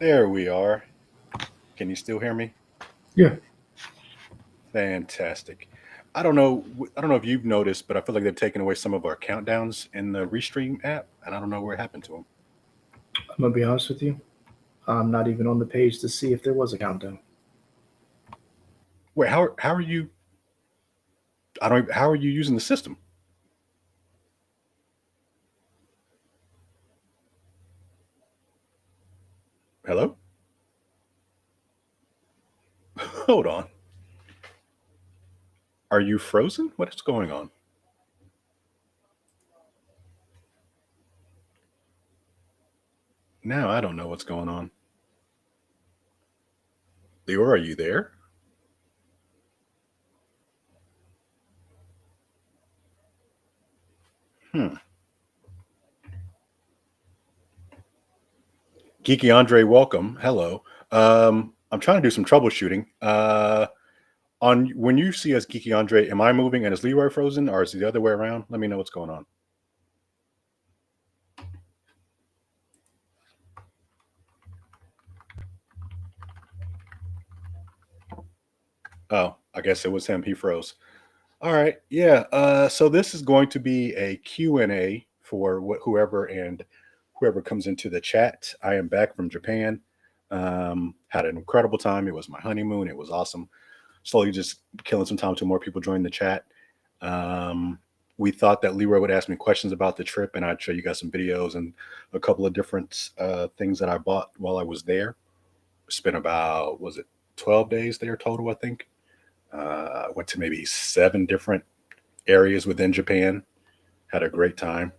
There we are. Can you still hear me? Yeah. Fantastic. I don't know. I don't know if you've noticed, but I feel like they've taken away some of our countdowns in the Restream app, and I don't know what happened to them. I'm gonna be honest with you. I'm not even on the page to see if there was a countdown. Wait, how are you? I don't. How are you using the system? Hello. Hold on. Are you frozen? What is going on? Now I don't know what's going on. Leora, are you there? Hmm. Geeky Andre, welcome. Hello. I'm trying to do some troubleshooting. On when you see us, Geeky Andre, am I moving and is Leroy frozen, or is it the other way around? Let me know what's going on. Oh, I guess it was him. He froze. All right. Yeah. So this is going to be a Q&A for whoever comes into the chat. I am back from Japan. Had an incredible time. It was my honeymoon. It was awesome. Slowly just killing some time till more people join the chat. Um, we thought that Leroy would ask me questions about the trip, and I'd show you guys some videos and a couple of different things that I bought while I was there. Spent about, was it 12 days there total, I think. Went to maybe 7 different areas within Japan. Had a great time.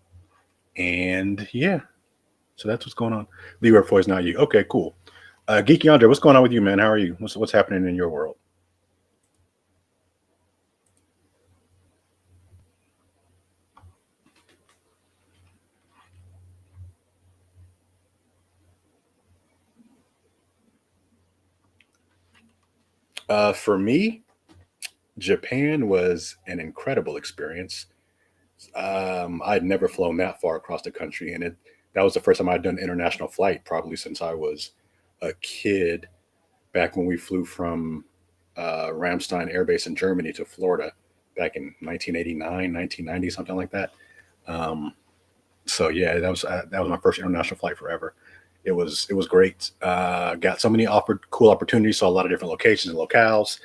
And yeah, so that's what's going on. Leroy Foy's not you. Okay, cool. Geeky Andre, what's going on with you, man? How are you? What's happening in your world? For me, Japan was an incredible experience. I'd never flown that far across the country, and it that was the first time I'd done an international flight, probably since I was a kid. Back when we flew from Ramstein Air Base in Germany to Florida back in 1989, 1990, something like that. Um, so yeah, that was my first international flight forever. It was great. Got so many cool opportunities, saw a lot of different locations and locales.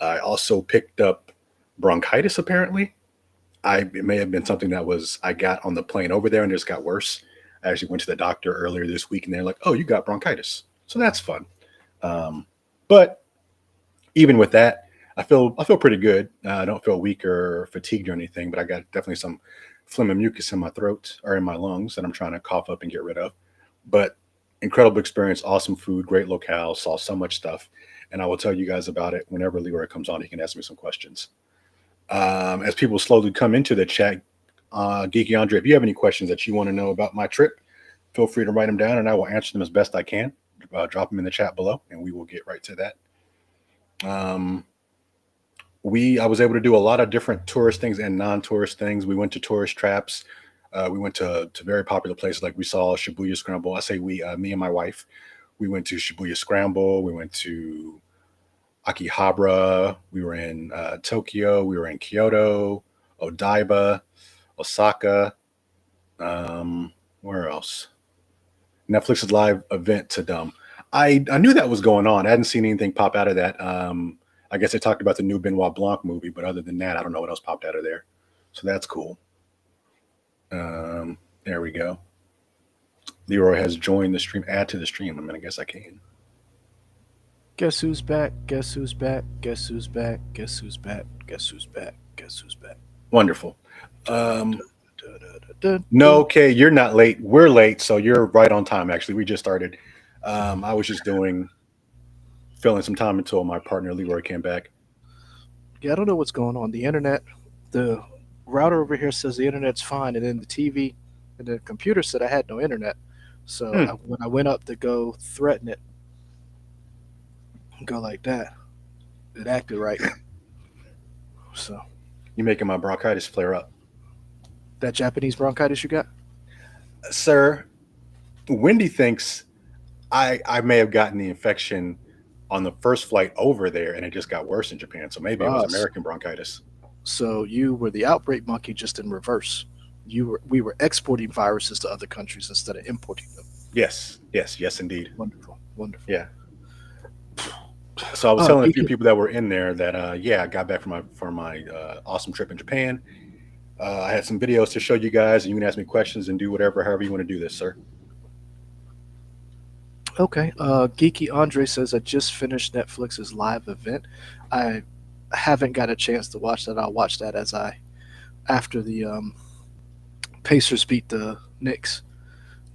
I also picked up bronchitis. Apparently, it may have been something that was I got on the plane over there and it just got worse. I actually went to the doctor earlier this week and they're like, "Oh, you got bronchitis," so that's fun. Um, but even with that, I feel pretty good. I don't feel weak or fatigued or anything, but I got definitely some phlegm and mucus in my throat or in my lungs that I'm trying to cough up and get rid of. But incredible experience, awesome food, great locale, saw so much stuff, and I will tell you guys about it whenever Leroy comes on. He can ask me some questions. As people slowly come into the chat, Geeky Andre, if you have any questions that you want to know about my trip, feel free to write them down, and I will answer them as best I can. Drop them in the chat below, and we will get right to that. Um, I was able to do a lot of different tourist things and non-tourist things. We went to tourist traps. We went to very popular places like we saw Shibuya Scramble. I say we, me and my wife. We went to Shibuya Scramble. We went to Akihabara. We were in Tokyo. We were in Kyoto, Odaiba, Osaka. Where else? Netflix's live event to Dumb. I knew that was going on. I hadn't seen anything pop out of that. I guess they talked about the new Benoit Blanc movie, but other than that, I don't know what else popped out of there. So that's cool. There we go. Leroy has joined the stream. Add to the stream. I mean, I guess I can. Guess who's back? Guess who's back? Guess who's back? Guess who's back? Guess who's back? Guess who's back? Wonderful. Dun, Um, dun, dun, dun, no, dun. okay, you're not late. We're late, so you're right on time. Actually, we just started. I was just doing filling some time until my partner Leroy came back. Yeah, I don't know what's going on. The internet, the router over here says the internet's fine, and then the TV and the computer said I had no internet. So Hmm. when I went up to go threaten it, go like that, it acted right. So You're making my bronchitis flare up, that Japanese bronchitis you got? sir. Wendy thinks I may have gotten the infection on the first flight over there, and it just got worse in Japan. So maybe it was Us. American bronchitis. So you were the outbreak monkey, just in reverse. We were exporting viruses to other countries instead of importing them. Yes, yes, yes, indeed. Wonderful, wonderful. Yeah. So I was telling a few Geeky. people that were in there that yeah, I got back from my awesome trip in Japan. I had some videos to show you guys, and you can ask me questions and do whatever, however you want to do this, sir. Okay. Geeky Andre says I just finished Netflix's live event. I haven't got a chance to watch that. I'll watch that as I after the Pacers beat the Knicks,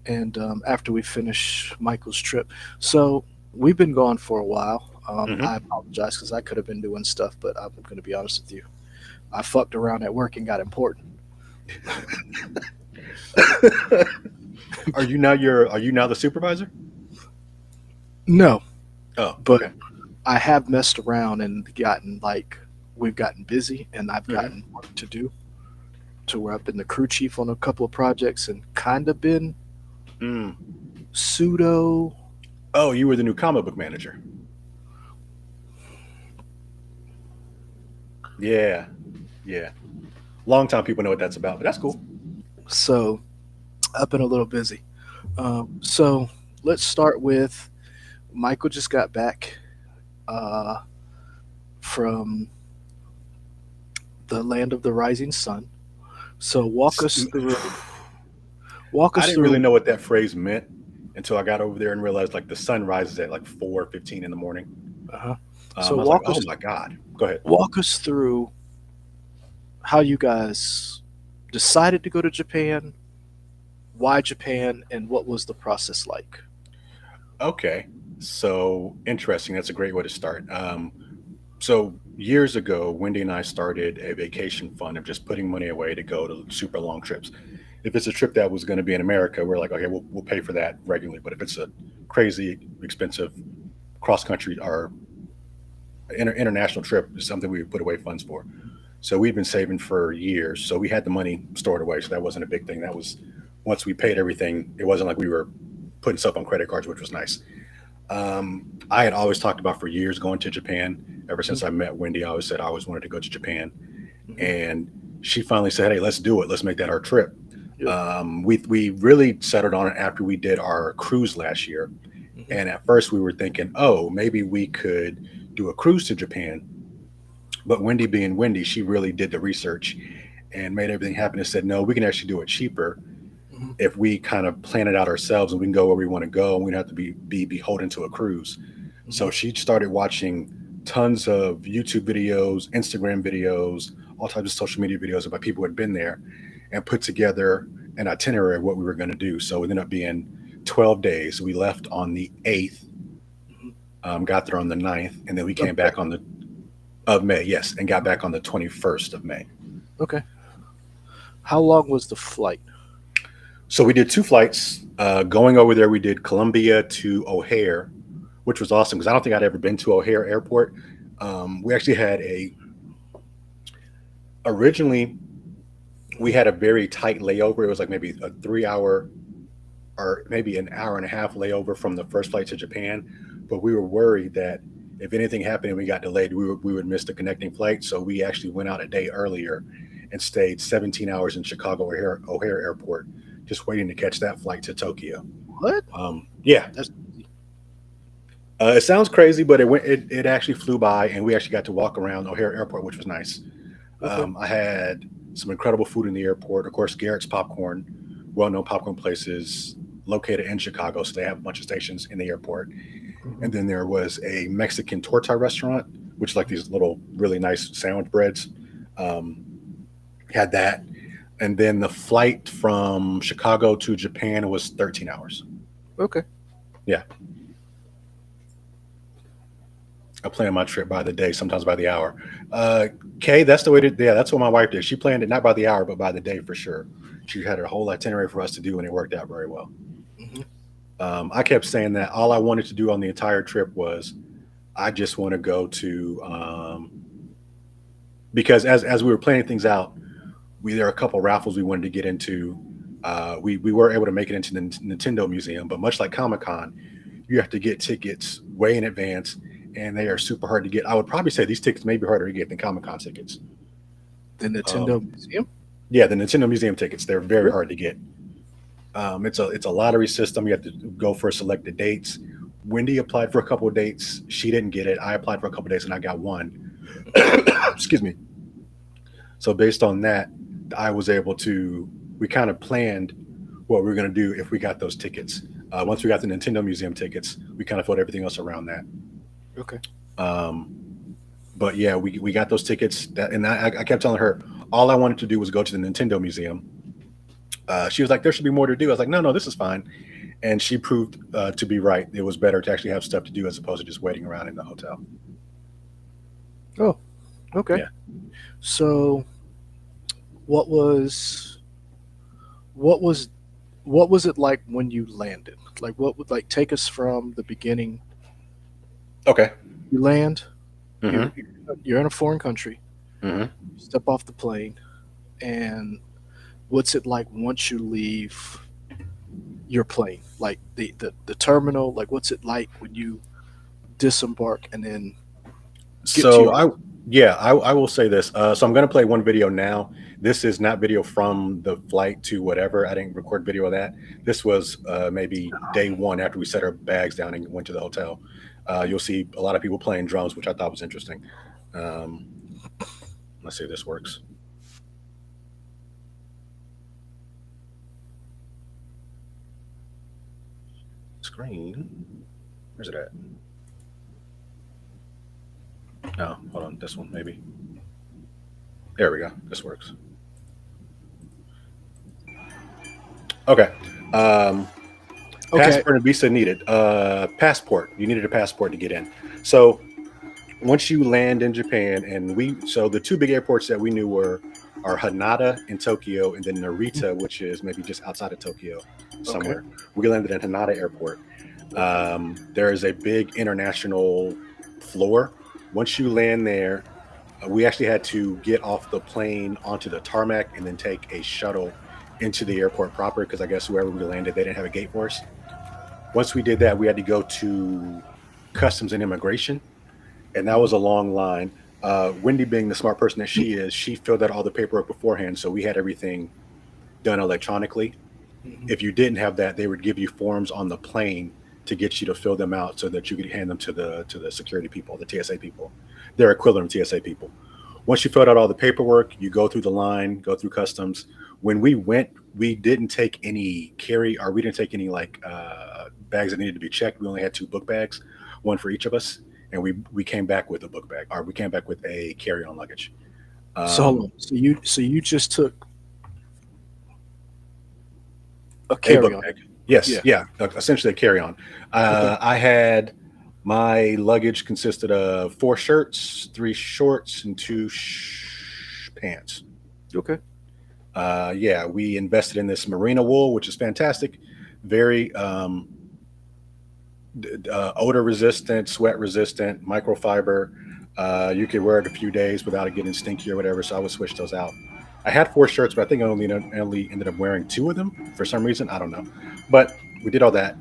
and after we finish Michael's trip. So we've been gone for a while. Hmm. I apologize because I could have been doing stuff, but I'm going to be honest with you. I fucked around at work and got important. Are you now the supervisor? No, Oh, but okay. I have messed around and gotten like we've gotten busy, and I've Hmm. gotten work to do to where I've been the crew chief on a couple of projects and kind of been Mm. pseudo. Oh, you were the new comic book manager. Yeah, yeah. Long time people know what that's about, but that's cool. So I've been a little busy. So let's start with Michael just got back uh, from the land of the rising sun. So S- walk I us didn't really through. know what that phrase meant until I got over there and realized like the sun rises at like 4:15 in the morning. Uh-huh. So I was like, oh my god. Go ahead. walk us through how you guys decided to go to Japan, why Japan, and what was the process like? Okay, so interesting. That's a great way to start. So years ago, Wendy and I started a vacation fund of just putting money away to go to super long trips. If it's a trip that was going to be in America, we're like, okay, we'll pay for that regularly. But if it's a crazy expensive cross country or international trip, it's something we would put away funds for. So we've been saving for years. So we had the money stored away. So that wasn't a big thing. That was once we paid everything, it wasn't like we were putting stuff on credit cards, which was nice. I had always talked about for years going to Japan. Ever Mhm, since I met Wendy, I always said I always wanted to go to Japan, mhm. and she finally said, "Hey, let's do it. Let's make that our trip." Yep. We really settled on it after we did our cruise last year, Mhm, and at first we were thinking, "Oh, maybe we could do a cruise to Japan." But Wendy, being Wendy, she really did the research and made everything happen and said, "No, we can actually do it cheaper mhm, if we kind of plan it out ourselves and we can go where we want to go and we don't have to be beholden to a cruise." mhm. So she started watching tons of YouTube videos, Instagram videos, all types of social media videos about people who had been there and put together an itinerary of what we were going to do. So it ended up being 12 days. We left on the 8th, Mhm. got there on the 9th, and then we Of came May. back on the of May, yes, and got back on the 21st of May. Okay. How long was the flight? So we did two flights. Going over there, we did Columbia to O'Hare, which was awesome because I don't think I'd ever been to O'Hare Airport. We actually had a originally we had a very tight layover. It was like maybe a 3 hour or maybe an hour and a half layover from the first flight to Japan. But we were worried that if anything happened and we got delayed, we would miss the connecting flight. So we actually went out a day earlier and stayed 17 hours in Chicago O'Hare Airport, just waiting to catch that flight to Tokyo. What? Yeah, That's it sounds crazy, but it actually flew by, and we actually got to walk around O'Hare Airport, which was nice. okay. I had some incredible food in the airport. Of course, Garrett's Popcorn, well-known popcorn places located in Chicago, so they have a bunch of stations in the airport. And Mhm. then there was a Mexican torta restaurant, which is like these little really nice sandwich breads. Um, had that, and then the flight from Chicago to Japan was 13 hours. Okay. Yeah, I plan my trip by the day, sometimes by the hour. Uh, Kay, that's the way to. Yeah, that's what my wife did. She planned it not by the hour, but by the day for sure. She had a whole itinerary for us to do, and it worked out very well. Mhm. I kept saying that all I wanted to do on the entire trip was I just want to go to because as we were planning things out, we there are a couple raffles we wanted to get into. We were able to make it into the Nintendo Museum, but much like Comic Con, you have to get tickets way in advance, and they are super hard to get. I would probably say these tickets may be harder to get than Comic-Con tickets. The Nintendo Um, Museum. yeah, the Nintendo Museum tickets, they're very Really? hard to get. It's a lottery system. You have to go for selected dates. Wendy applied for a couple of dates. She didn't get it. I applied for a couple of dates and I got one. Excuse me. So based on that, I was able to. We kind of planned what we were going to do if we got those tickets. Once we got the Nintendo Museum tickets, we kind of filled everything else around that. Okay. But yeah, we got those tickets. And I kept telling her all I wanted to do was go to the Nintendo Museum. She was like, "There should be more to do." I was like, "No, this is fine." And she proved to be right. It was better to actually have stuff to do as opposed to just waiting around in the hotel. Oh, okay. Yeah. So, what was what was what was it like when you landed? Like, what would like take us from the beginning? Okay. You land. Hmm. You're in a foreign country. Hmm. You step off the plane, and what's it like once you leave your plane? Like the terminal. Like, what's it like when you disembark and then get to So your? I will say this. So I'm going to play one video now. This is not video from the flight to whatever. I didn't record video of that. This was maybe day one after we set our bags down and went to the hotel. You'll see a lot of people playing drums, which I thought was interesting. Um, let's see if this works. Screen. Where's it at? Oh, hold on. This one, maybe. There we go. This works. Okay. Okay. Passport and visa needed. Passport. You needed a passport to get in. So once you land in Japan, so the two big airports that we knew are Hanada in Tokyo and then Narita, which is maybe just outside of Tokyo Okay. somewhere. We landed at Hanada Airport. There is a big international floor. Once you land there, we actually had to get off the plane onto the tarmac and then take a shuttle into the airport proper because I guess wherever we landed, they didn't have a gate for us. Once we did that, we had to go to customs and immigration, and that was a long line. Wendy, being the smart person that she is, she filled out all the paperwork beforehand, so we had everything done electronically. Mhm. If you didn't have that, they would give you forms on the plane to get you to fill them out so that you could hand them to the security people, the TSA people, their equivalent of TSA people. Once you filled out all the paperwork, you go through the line, go through customs. When we went, we didn't take any we didn't take any bags that needed to be checked. We only had two book bags, one for each of us, and we came back with a book bag, or we came back with a carry-on luggage. So hold Um, on. So you just took a a book carry-on. bag, yes, Yeah. yeah, essentially a carry-on. Okay. I had my luggage consisted of 4 shirts, 3 shorts, and two pants. Okay. Yeah, we invested in this merino wool, which is fantastic. Very odor resistant, sweat resistant, microfiber. You could wear it a few days without it getting stinky or whatever. So I would switch those out. I had 4 shirts, but I think I only ended up wearing 2 of them for some reason. I don't know. But we did all that.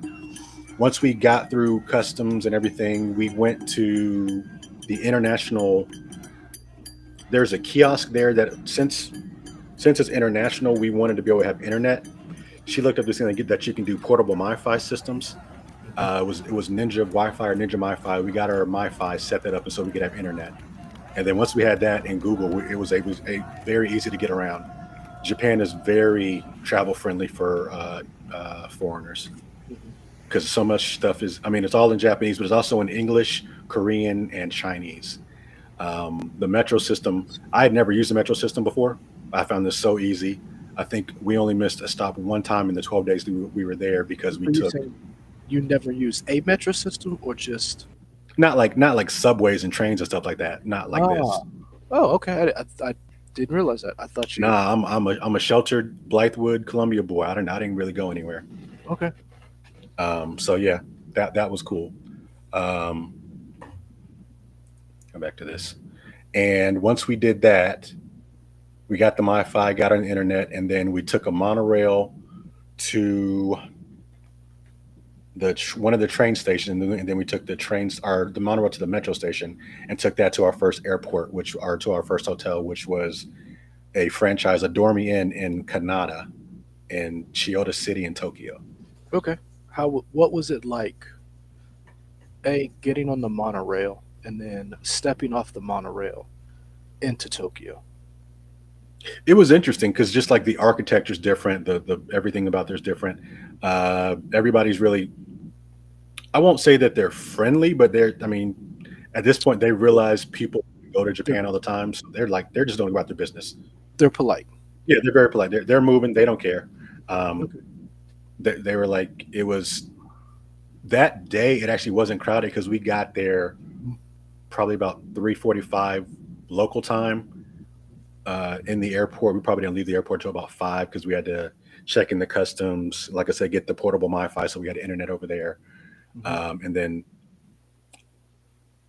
Once we got through customs and everything, we went to the international. There's a kiosk there that since it's international, we wanted to be able to have internet. She looked up this thing that you can do portable MiFi systems. Mhm. It was Ninja Wi-Fi or Ninja MiFi. We got our MiFi, set that up, and so we could have internet. And then once we had that in Google, it was a very easy to get around. Japan is very travel friendly for foreigners Mhm. because so much stuff is. I mean, it's all in Japanese, but it's also in English, Korean, and Chinese. The metro system. I had never used the metro system before. I found this so easy. I think we only missed a stop one time in the 12 days that we were there because we Are you took saying you never use a metro system or just? not like subways and trains and stuff like that. Not like Ah. this. Oh, okay. I didn't realize that. I thought you. Nah, I'm a sheltered Blythewood, Columbia boy. I didn't really go anywhere. Okay. So yeah, that was cool. Um, Come back to this. And once we did that, we got the MiFi, got on the internet, and then we took a monorail to one of the train stations, and then we took the trains or the monorail to the metro station, and took that to our first airport, which or to our first hotel, which was a franchise, a Dormy Inn in Kanata in Chiyoda City in Tokyo. Okay. What was it like? Getting on the monorail and then stepping off the monorail into Tokyo. It was interesting because just like the architecture's different, the everything about there's different. Everybody's really, I won't say that they're friendly, but they're, I mean, at this point they realize people go to They're Japan all the time, so they're just going about their business. they're polite. Yeah, they're very polite. They're moving. They don't care. Um, Okay. they were like, it was that day. It actually wasn't crowded because we got there probably about 3:45 local time. In the airport, we probably didn't leave the airport till about 5 because we had to check in the customs. Like I said, get the portable MiFi, so we had internet over there. Hmm. And then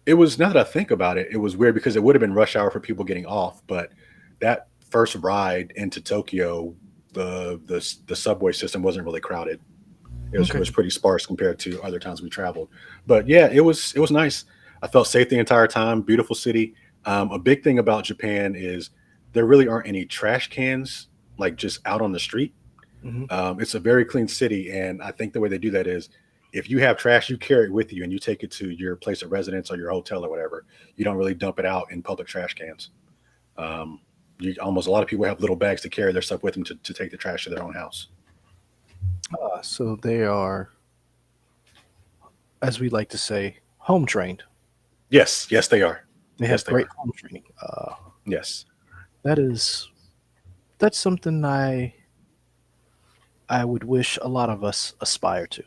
it was, now that I think about it, it was weird because it would have been rush hour for people getting off, but that first ride into Tokyo, the subway system wasn't really crowded. It Okay. was pretty sparse compared to other times we traveled. But yeah, it was nice. I felt safe the entire time. Beautiful city. A big thing about Japan is there really aren't any trash cans like just out on the street. Hmm. It's a very clean city, and I think the way they do that is if you have trash, you carry it with you and you take it to your place of residence or your hotel or whatever. You don't really dump it out in public trash cans. Um, a lot of people have little bags to carry their stuff with them to take the trash to their own house. So they are, as we like to say, home trained. Yes, yes, they are. They Yes, have they great are. home training. Yes. That is that's something I would wish a lot of us aspire to.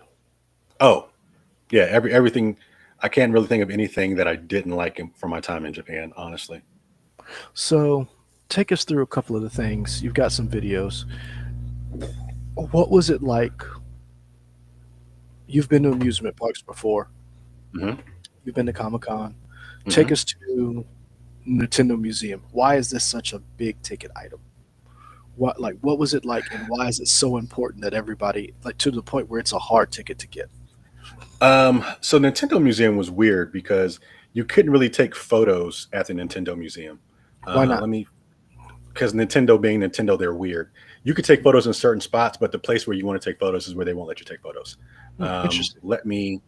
Oh, yeah. Everything. I can't really think of anything that I didn't like from my time in Japan. Honestly. So take us through a couple of the things. You've got some videos. What was it like? You've been to amusement parks before. Hmm. You've been to Comic Con. Take Hmm. us to Nintendo Museum. Why is this such a big ticket item? What was it like, and why is it so important that everybody, like, to the point where it's a hard ticket to get? So Nintendo Museum was weird because you couldn't really take photos at the Nintendo Museum. Why not? Let me, because Nintendo being Nintendo, they're weird. You could take photos in certain spots, but the place where you want to take photos is where they won't let you take photos. Interesting. Let me.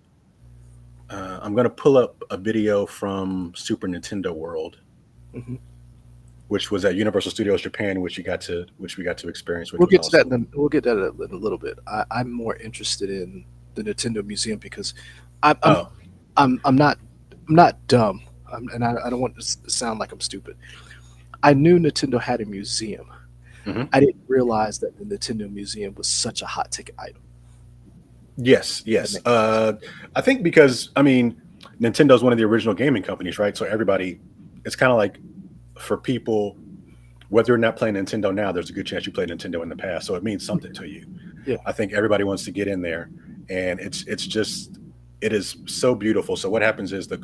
I'm going to pull up a video from Super Nintendo World, Hmm. which was at Universal Studios Japan, which we got to experience, which was awesome. We'll get that in a little bit. I'm more interested in the Nintendo Museum because I'm I'm Oh, I'm not dumb, and I don't want to sound like I'm stupid. I knew Nintendo had a museum. hmm, I didn't realize that the Nintendo Museum was such a hot ticket item. yes, That yes. makes sense. I think because I mean, Nintendo's one of the original gaming companies, right? So everybody, it's kind of like for people, whether you're not playing Nintendo now, there's a good chance you played Nintendo in the past, so it means something to you. Yeah. I think everybody wants to get in there, and it's just it is so beautiful. So what happens is the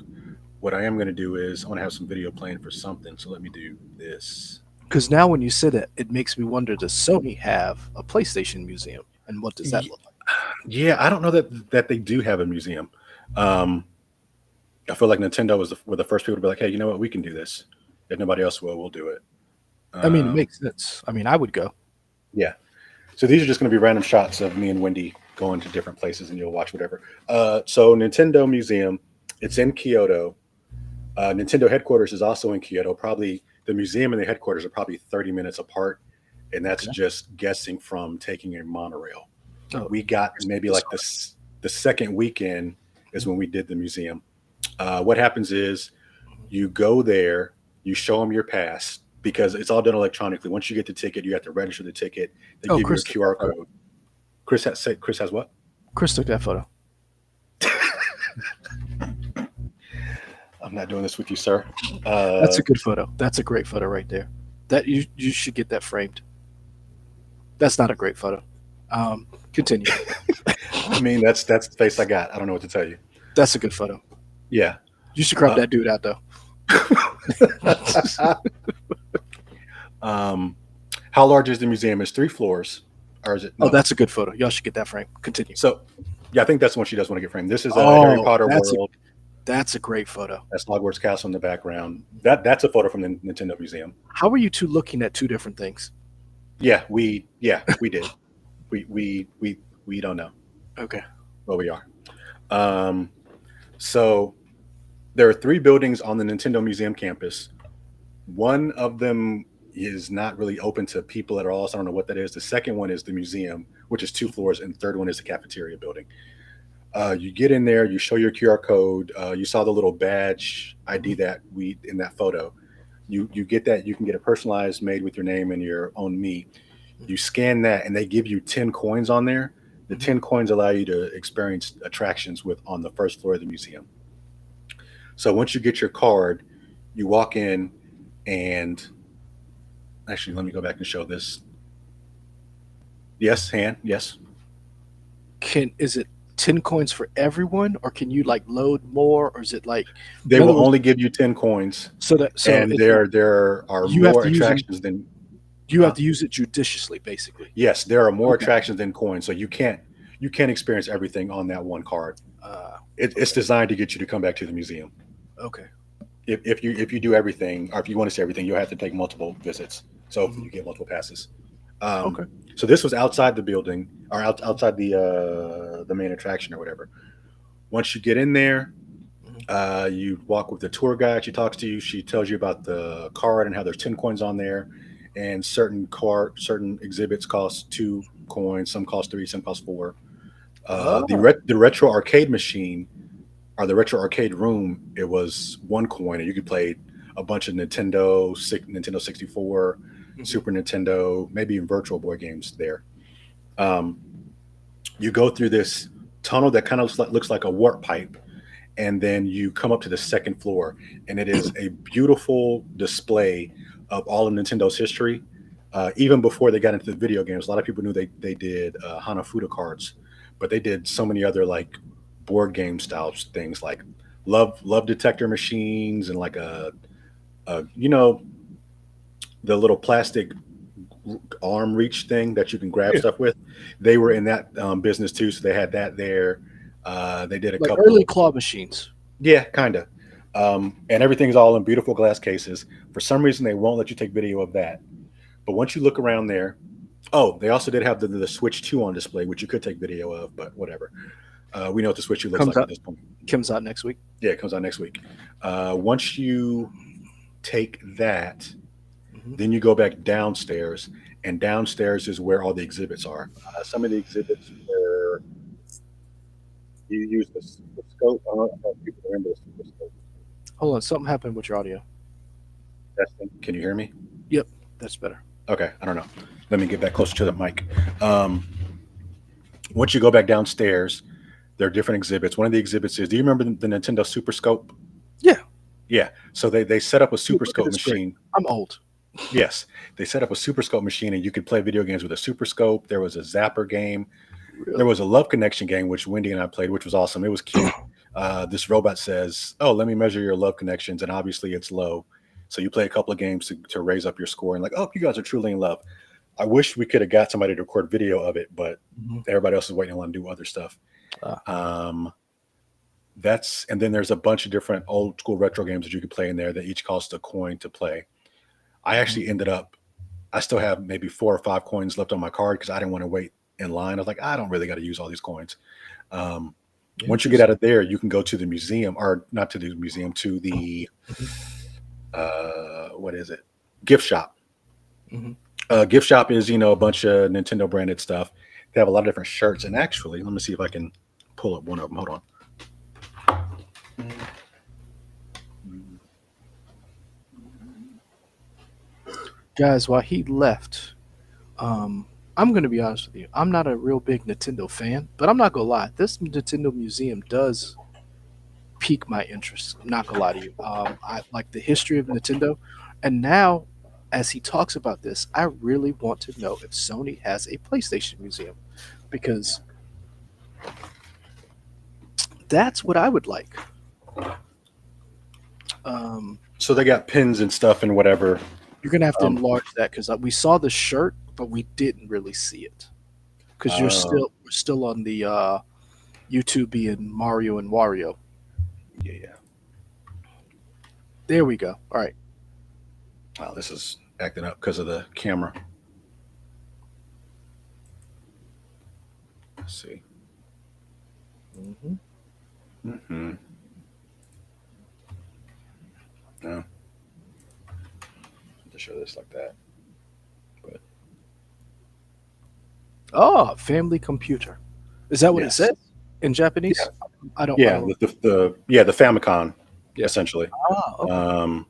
what I am going to do is I want to have some video playing for something. So let me do this. Because now when you said it, it makes me wonder: does Sony have a PlayStation museum, and what does that Y- look like? Yeah, I don't know that they do have a museum. Um, I feel like Nintendo were the first people to be like, hey, you know what, we can do this. If nobody else will, we'll do it. I mean, it Um, makes sense. I mean, I would go. yeah. So these are just going to be random shots of me and Wendy going to different places, and you'll watch whatever. So Nintendo Museum, it's in Kyoto. Nintendo headquarters is also in Kyoto. Probably the museum and the headquarters are probably 30 minutes apart, and that's Okay. just guessing from taking a monorail. Oh, We got here's maybe this like one. the second weekend is when we did the museum. What happens is you go there, you show them your pass because it's all done electronically. Once you get the ticket, you have to register the ticket. They Oh, give you a Chris took that QR photo. code. Chris has what? Chris took that photo. I'm not doing this with you, sir. That's Uh, a good photo. That's a great photo right there. That you should get that framed. That's not a great photo. Continue. I mean, that's the face I got. I don't know what to tell you. That's a good photo. Yeah. You should crop Uh, that dude out though. um, how large is the museum? It's 3 floors, or is it Oh, no? that's a good photo. Y'all should get that frame. Continue. So Yeah, I think that's the one she does want to get framed. This is a Harry Potter world. That's a great photo. That's Hogwarts Castle in the background. That's a photo from the Nintendo Museum. How are you two looking at two different things? Yeah, we did. We don't know. Okay. Well, we are. So there are 3 buildings on the Nintendo Museum campus. One of them is not really open to people at all, so I don't know what that is. The second one is the museum, which is 2 floors, and the third one is the cafeteria building. You get in there, you show your QR code. You saw the little badge ID that we in that photo. You get that. You can get a personalized made with your name and your own me. You scan that, and they give you 10 coins on there. The 10 coins allow you to experience attractions on the first floor of the museum. So once you get your card, you walk in, and actually, let me go back and show this. Yes, hand. Yes. Is it 10 coins for everyone, or can you like load more, or is it like they will only give you 10 coins? And there are more attractions than you have to use it judiciously, basically. Yes, there are more attractions than coins, so you can't experience everything on that one card. It's designed to get you to come back to the museum. Okay. If you do everything, or if you want to see everything, you'll have to take multiple visits. So you get multiple passes. Okay. So this was outside the building, or outside the main attraction or whatever. Once you get in there, you walk with the tour guide. She talks to you. She tells you about the card and how there's 10 coins on there, and certain exhibits cost 2 coins. Some cost 3. Some cost 4. The retro arcade machine, or the retro arcade room, it was 1 coin, and you could play a bunch of Nintendo 64. Super Nintendo, maybe even Virtual Boy games there. You go through this tunnel that kind of looks like a warp pipe, and then you come up to the second floor, and it is a beautiful display of all of Nintendo's history. Even before they got into the video games, a lot of people knew they did Hanafuda cards, but they did so many other like board game style things, like love detector machines, and like the little plastic arm reach thing that you can grab stuff with. They were in that business too, so they had that there. They did a like couple early claw machines. Yeah, kind of. And everything's all in beautiful glass cases. For some reason, they won't let you take video of that. But once you look around there, they also did have the Switch 2 on display, which you could take video of, but whatever. We know what the Switch 2 looks like at this point. Comes out next week. Yeah, it comes out next week. Once you take that, then you go back downstairs, and downstairs is where all the exhibits are. Some of the exhibits where you use the scope. I don't know if people remember the super scope. Hold on, something happened with your audio. Can you hear me? Yep, that's better. Okay, I don't know. Let me get back closer to the mic. Once you go back downstairs, there are different exhibits. One of the exhibits is, do you remember the Nintendo Super Scope? Yeah. Yeah. So they set up a Super Scope machine. I'm old. Yes. They set up a Super Scope machine, and you could play video games with a Super Scope. There was a Zapper game. Really? There was a Love Connection game, which Wendy and I played, which was awesome. It was cute. This robot says, let me measure your love connections. And obviously it's low. So you play a couple of games to raise up your score, and like, you guys are truly in love. I wish we could have got somebody to record video of it, but everybody else is waiting on to do other stuff. And then there's a bunch of different old school retro games that you could play in there that each cost a coin to play. I actually I still have maybe 4 or 5 coins left on my card because I didn't want to wait in line. I was like, I don't really got to use all these coins. Once you get out of there, you can go to the museum, or not to the museum, to the gift shop. Gift shop is, a bunch of Nintendo branded stuff. They have a lot of different shirts. And actually, let me see if I can pull up one of them. Hold on. Guys, while he left, I'm going to be honest with you. I'm not a real big Nintendo fan, but I'm not going to lie. This Nintendo Museum does pique my interest. I'm not going to lie to you. I like the history of Nintendo. And now, as he talks about this, I really want to know if Sony has a PlayStation museum, because that's what I would like. So they got pins and stuff and whatever. You're going to have to enlarge that, because we saw the shirt, but we didn't really see it. Because we're still on the You two being Mario and Wario. Yeah. There we go. All right. Wow, this is acting up because of the camera. Let's see. Mm-hmm. Mm-hmm. No. To show this like that. But Oh, family computer. Is that what it yes. says in Japanese? Yeah. I don't. I Yeah. don't. The Famicom, Yeah. essentially. Ah, okay.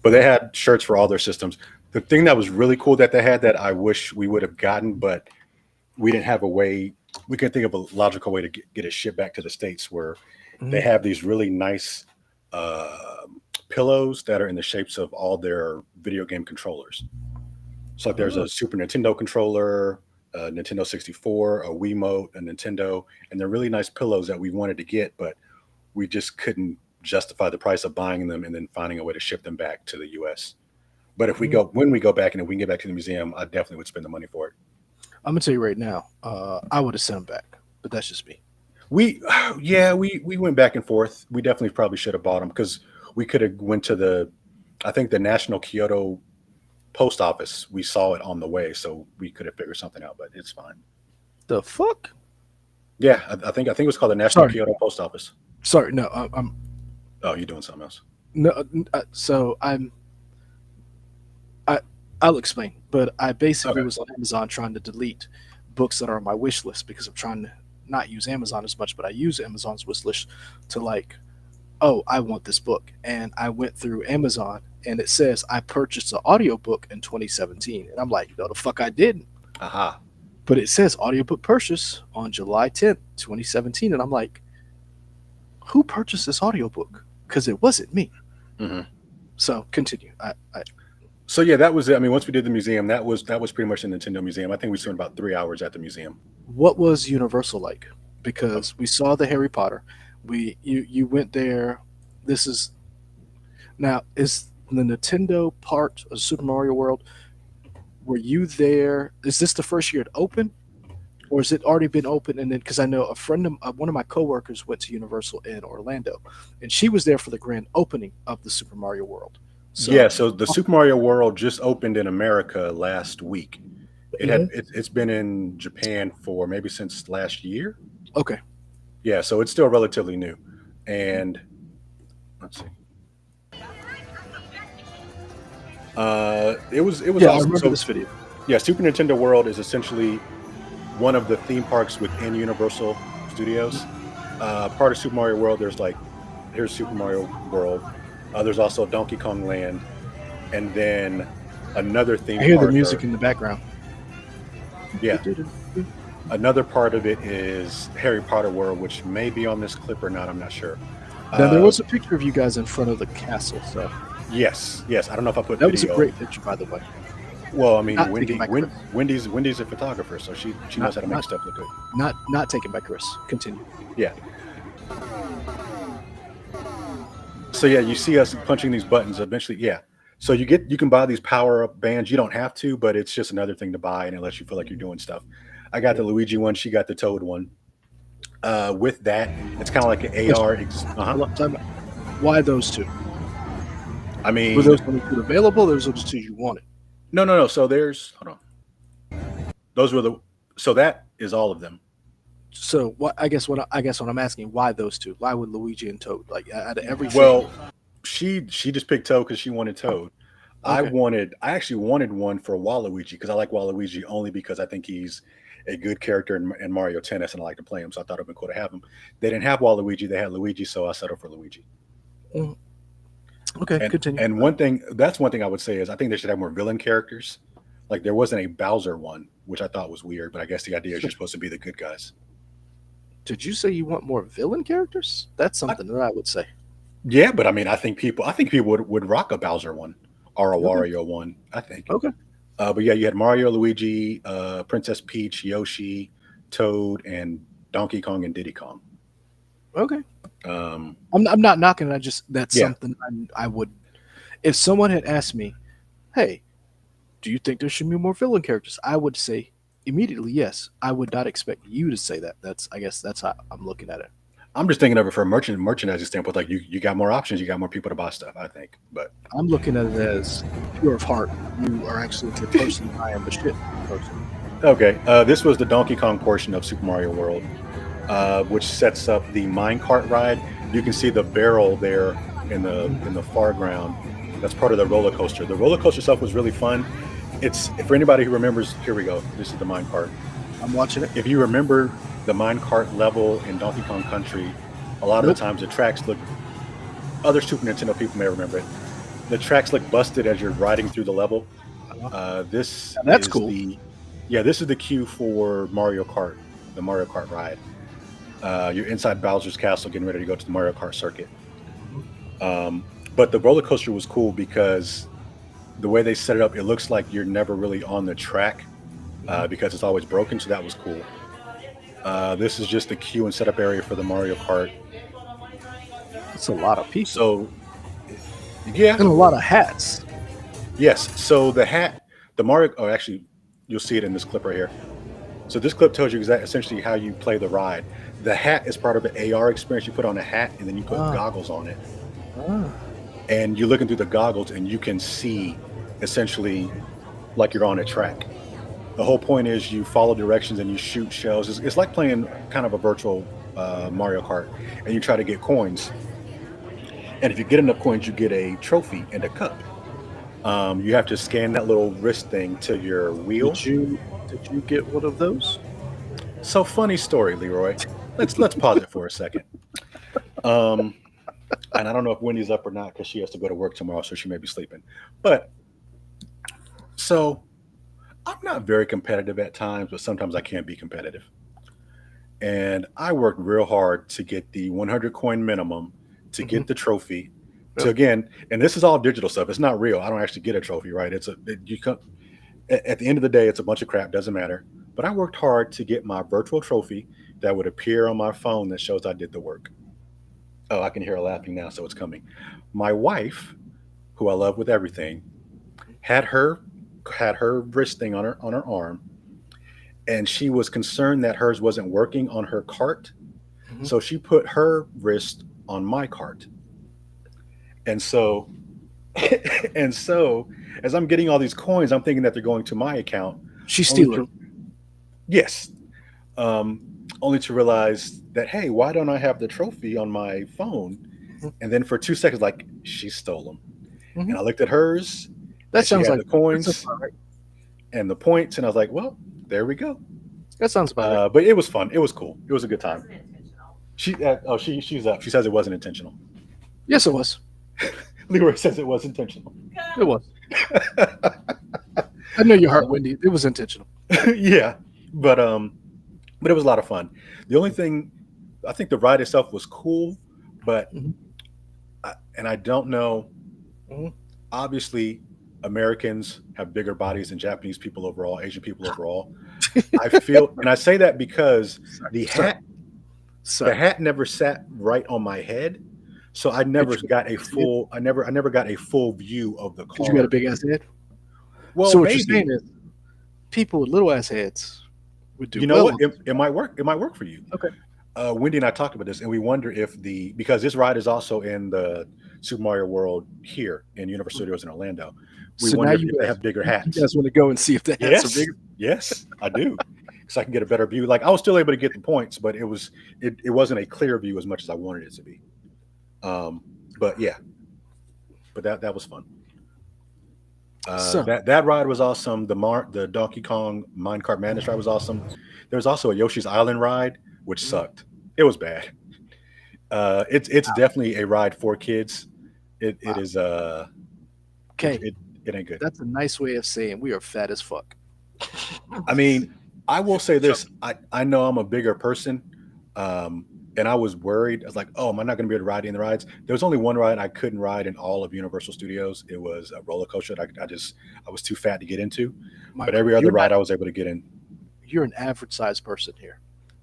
But they had shirts for all their systems. The thing that was really cool that they had that I wish we would have gotten, but we didn't have a way. We couldn't think of a logical way to get it shipped back to the States, where they Mhm. have these really nice uh, pillows that are in the shapes of all their video game controllers. So like there's Oh. a Super Nintendo controller, a Nintendo 64, a Wiimote, a Nintendo, and they're really nice pillows that we wanted to get, but we just couldn't justify the price of buying them and then finding a way to ship them back to the US. But if we Mm. go when we go back and if we can get back to the museum, I definitely would spend the money for it. I'm gonna tell you right now. I would have sent them back, but that's just me. We yeah, we went back and forth. We definitely probably should have bought them because we could have went to the I think the National Kyoto post office. We saw it on the way, so we could have figured something out, but it's fine. The fuck? Yeah, I think it was called the National Sorry. Kyoto Post Office. Sorry. No. I'm Oh, you're doing something else. no. So I. I'll explain. But I basically Okay. was on Amazon trying to delete books that are on my wish list because I'm trying to not use Amazon as much, but I use Amazon's wish list to like, oh, I want this book. And I went through Amazon and it says I purchased an audiobook in 2017. And I'm like, no, the fuck I didn't. Aha. But it says audiobook purchase on July 10th, 2017. And I'm like, who purchased this audiobook? Because it wasn't me. hmm So continue. So yeah, that was it. I mean, once we did the museum, that was pretty much the Nintendo museum. I think we spent about 3 hours at the museum. What was Universal like? Because we saw the Harry Potter. You went there. This is now is the Nintendo part of Super Mario World. Were you there? Is this the first year it opened, or has it already been open? And then because I know a friend of one of my coworkers went to Universal in Orlando, and she was there for the grand opening of the Super Mario World. Yeah, So so the Super Mario World just opened in America last week. Mhm. It's been in Japan for maybe since last year. Okay, Yeah, so it's still relatively new. And let's see. It was yeah, I awesome. remember So this video. yeah, Super Nintendo World is essentially one of the theme parks within Universal Studios. Part of Super Mario World, here's Super Mario World. There's also Donkey Kong Land, and then another theme I hear the park. music in the background. Yeah, another part of it is Harry Potter World, which may be on this clip or not. I'm not sure. Now there Uh, was a picture of you guys in front of the castle, so yes, yes. I don't know if I put that was a video. great picture, by the way. Well, I mean, Not taken by Chris. Wendy's a photographer, so she knows Not how to make not stuff look good. not taken by Chris. Continue. Yeah. So yeah, you see us punching these buttons. Eventually, yeah. So you can buy these power up bands. You don't have to, but it's just another thing to buy, and it lets you feel like you're doing stuff. I got the Luigi one. She got the Toad one. With that, it's kind of like an AR. Hold on, time out. Why those two? I mean, Were those only two available? Those were the two you wanted. no. So there's hold on. Those were the. So that is all of them. So what? I guess what I'm asking, why those two? Why would Luigi and Toad like out of everything? Well, she just picked Toad because she wanted Toad. Okay. I actually wanted one for Waluigi because I like Waluigi only because I think he's a good character in Mario Tennis and I like to play him. So I thought it'd been cool to have him. They didn't have Waluigi; they had Luigi, so I settled for Luigi. Mm, okay, And continue. and that's one thing I would say is I think they should have more villain characters. Like there wasn't a Bowser one, which I thought was weird, but I guess the idea is you're supposed to be the good guys. Did you say you want more villain characters? That's I, something that I would say. yeah, but I mean, I think people would rock a Bowser one or a Okay. Wario one. I think. Okay. But yeah, you had Mario, Luigi, Princess Peach, Yoshi, Toad, and Donkey Kong and Diddy Kong. Okay. Um, I'm not knocking it. I just that's yeah, something I would. If someone had asked me, "Hey, do you think there should be more villain characters?" I would say immediately, yes. I would not expect you to say that. I guess that's how I'm looking at it. I'm just thinking of it from a merchandising standpoint. Like you got more options, you got more people to buy stuff. I think, but I'm looking at it as pure of heart. You are actually the person I am the shit person. okay. This was the Donkey Kong portion of Super Mario World, which sets up the minecart ride. You can see the barrel there in the foreground. That's part of the roller coaster. The roller coaster stuff was really fun. It's for anybody who remembers. Here we go. This is the minecart. I'm watching it. If you remember the minecart level in Donkey Kong Country, a lot of the times the tracks look. Other Super Nintendo people may remember it. The tracks look busted as you're riding through the level. That's cool. This is the queue for Mario Kart, the Mario Kart ride. You're inside Bowser's castle, getting ready to go to the Mario Kart circuit. But the roller coaster was cool because the way they set it up, it looks like you're never really on the track because it's always broken. So that was cool. This is just the queue and setup area for the Mario Kart. It's a lot of people. So, yeah, and a lot of hats. Yes. So the Mario. Oh, actually, you'll see it in this clip right here. So this clip tells you essentially how you play the ride. The hat is part of the AR experience. You put on a hat and then you put goggles on it. And you're looking through the goggles and you can see essentially like you're on a track. The whole point is you follow directions and you shoot shells. It's like playing kind of a virtual Mario Kart, and you try to get coins. And if you get enough coins, you get a trophy and a cup. You have to scan that little wrist thing to your wheel. Did you get one of those? So funny story, Leroy. Let's pause it for a second. And I don't know if Wendy's up or not because she has to go to work tomorrow, so she may be sleeping. But so I'm not very competitive at times, but sometimes I can be competitive. And I worked real hard to get the 100 coin minimum to get the trophy. So again, and this is all digital stuff. It's not real. I don't actually get a trophy, right? At the end of the day, it's a bunch of crap. Doesn't matter. But I worked hard to get my virtual trophy that would appear on my phone that shows I did the work. Oh, I can hear her laughing now, so it's coming. My wife, who I love with everything, had her wrist thing on her arm, and she was concerned that hers wasn't working on her cart, so she put her wrist on my cart. And so as I'm getting all these coins, I'm thinking that they're going to my account. She's stealing. Yes. Only to realize that, hey, why don't I have the trophy on my phone? And then for 2 seconds, like, she stole them. And I looked at hers. That sounds like the coins and the points. And I was like, well, there we go. That sounds about right. But it was fun. It was cool. It was a good time. She's up. She says it wasn't intentional. Yes, it was. Leroy says it was intentional. It was. I know your heart, Wendy. It was intentional. Yeah, but it was a lot of fun. The only thing, I think the ride itself was cool, but I don't know. Obviously, Americans have bigger bodies than Japanese people overall, Asian people overall. I feel, and I say that because the hat never sat right on my head. So I never got a full. I never got a full view of the car. Because you got a big ass head. Well, so what you're saying is, people with little ass heads would do. You know what? It might work. It might work for you. Okay. Wendy and I talked about this, and we wonder if because this ride is also in the Super Mario World here in Universal Studios in Orlando. We wonder if they have bigger hats. You guys want to go and see if the hats are bigger? Yes, I do. Because I can get a better view. Like I was still able to get the points, but it wasn't a clear view as much as I wanted it to be. But yeah, but that was fun. That ride was awesome. The Donkey Kong Minecart Madness ride was awesome. There was also a Yoshi's Island ride, which sucked. It was bad. It's definitely a ride for kids. It is okay. It ain't good. That's a nice way of saying we are fat as fuck. I mean, I will say this. I know I'm a bigger person. And I was worried. I was like, oh, am I not going to be able to ride any of the rides? There was only one ride I couldn't ride in all of Universal Studios. It was a roller coaster. I was too fat to get into. But every other ride I was able to get in. You're an average sized person here.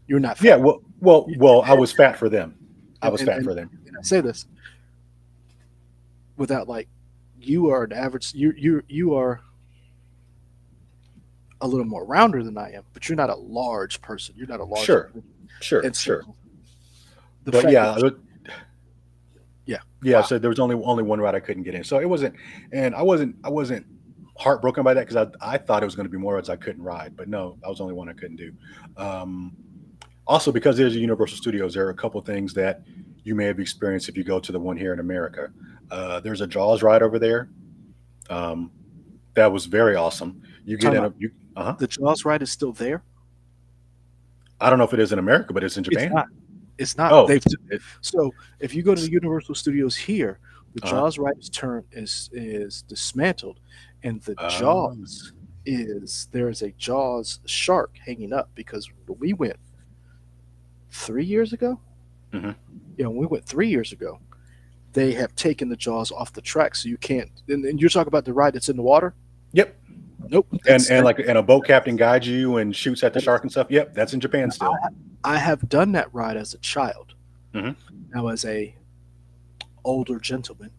You're not fat. Yeah, well, I was fat for them. I was fat for them. And I say this without you are an average. You are a little more rounder than I am, but you're not a large person. You're not a large Sure, individual. sure, And so sure. the But fact yeah, that yeah, yeah. wow. So there was only one route I couldn't get in. So it wasn't, and I wasn't heartbroken by that because I thought it was going to be more routes I couldn't ride. But no, that was the only one I couldn't do. Um, Also, because there's a Universal Studios, there are a couple things that you may have experienced if you go to the one here in America. There's a Jaws ride over there. Um, that was very awesome. You get Time in out. a you. Uh-huh. The Jaws ride is still there. I don't know if it is in America, but it's in It's Japan. not. It's not. Oh, They've it, so if you go to the Universal Studios here, the uh-huh. Jaws ride is dismantled, and the Um, Jaws is there is a Jaws shark hanging up because when we went 3 years ago. mhm. Yeah, when we went 3 years ago, they have taken the Jaws off the track, so you can't. And you're talking about the ride that's in the water. Yep. Nope, And that's and that. like and a boat captain guides you and shoots at the That is. shark and stuff. Yep, that's in Japan Now, still. I have done that ride as a child. Hmm. Now, as a older gentleman,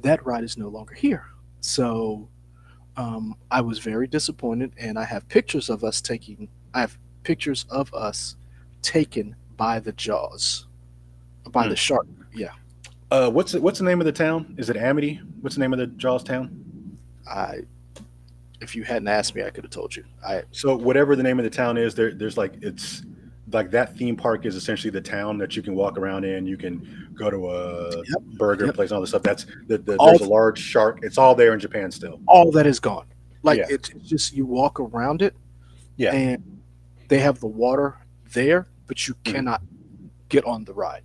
that ride is no longer here. So I was very disappointed, and I have pictures of us taking. I have pictures of us taken by the Jaws, by the shark. Yeah, What's the name of the town? Is it Amity? What's the name of the Jaws town? I. If you hadn't asked me, I could have told you. I. So whatever the name of the town is, there's like it's like that theme park is essentially the town that you can walk around in. You can go to a Yep. burger Yep. place and all this stuff. All There's a large shark. It's all there in Japan still. all that is gone. Like Yeah, it's just you walk around it, yeah, and they have the water there, but you mhm. cannot get on the ride.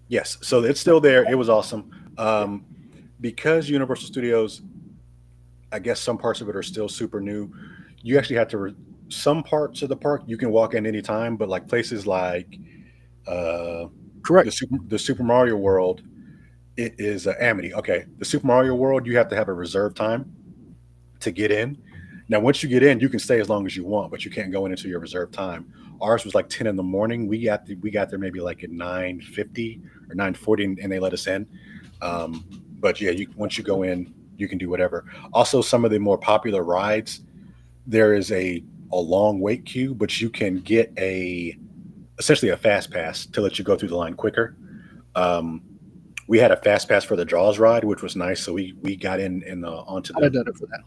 Yes. So it's still there. It was awesome. Because Universal Studios, I guess some parts of it are still super new. You actually have to. Some parts of the park you can walk in anytime, but like places like uh, Correct. the Super Mario World, it is Amity. Okay, the Super Mario World, you have to have a reserve time to get in. Now, once you get in, you can stay as long as you want, but you can't go in until your reserve time. Ours was like 10 in the morning. We got there maybe like at 9:50 or 9:40, and they let us in. But yeah, once you go in, you can do whatever. Also, some of the more popular rides, there is a long wait queue, but you can get essentially a fast pass to let you go through the line quicker. Um, we had a fast pass for the Jaws ride, which was nice. So we got in the onto I'd have the done it for that.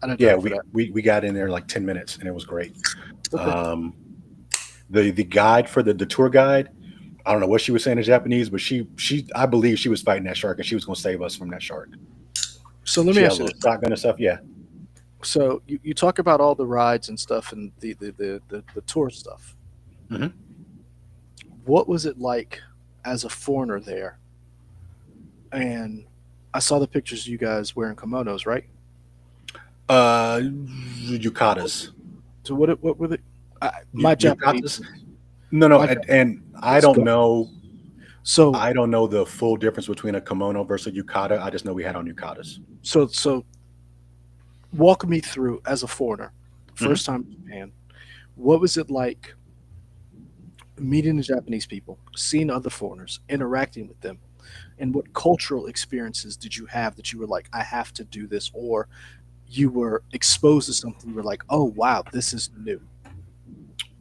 I'd have done yeah it for we that. we got in there in like 10 minutes and it was great. Okay. Um, the guide for the tour guide, I don't know what she was saying in Japanese, but she I believe she was fighting that shark and she was going to save us from that shark. So let She me had a ask you little this. shotgun and stuff. Yeah. So you talk about all the rides and stuff and the tour stuff. Hmm. What was it like as a foreigner there? And I saw the pictures of you guys wearing kimonos, right? Yukatas. So what were the my Japanese Yukatas. No, my and I Japanese don't go. know. So I don't know the full difference between a kimono versus a yukata. I just know we had on yukatas. so walk me through as a foreigner, Hmm. first time in Japan. What was it like meeting the Japanese people, seeing other foreigners, interacting with them, and what cultural experiences did you have that you were like, I have to do this, or you were exposed to something you were like, oh wow, this is new.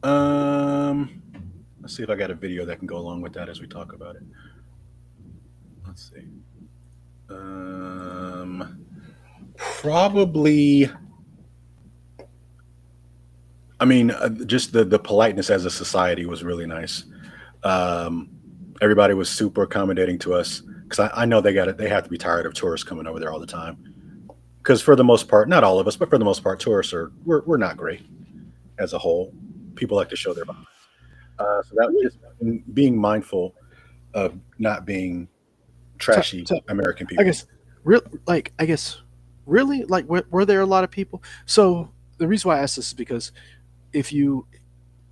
Um, let's see if I got a video that can go along with that as we talk about it. Let's see. Probably. I mean, just the politeness as a society was really nice. Um, Everybody was super accommodating to us because I know they have to be tired of tourists coming over there all the time. Because for the most part, not all of us, but for the most part, tourists we're not great as a whole. People like to show their behind. So that was just being mindful of not being So, trashy so American I people. guess, I guess, really, like, were there a lot of people? So the reason why I asked this is because if you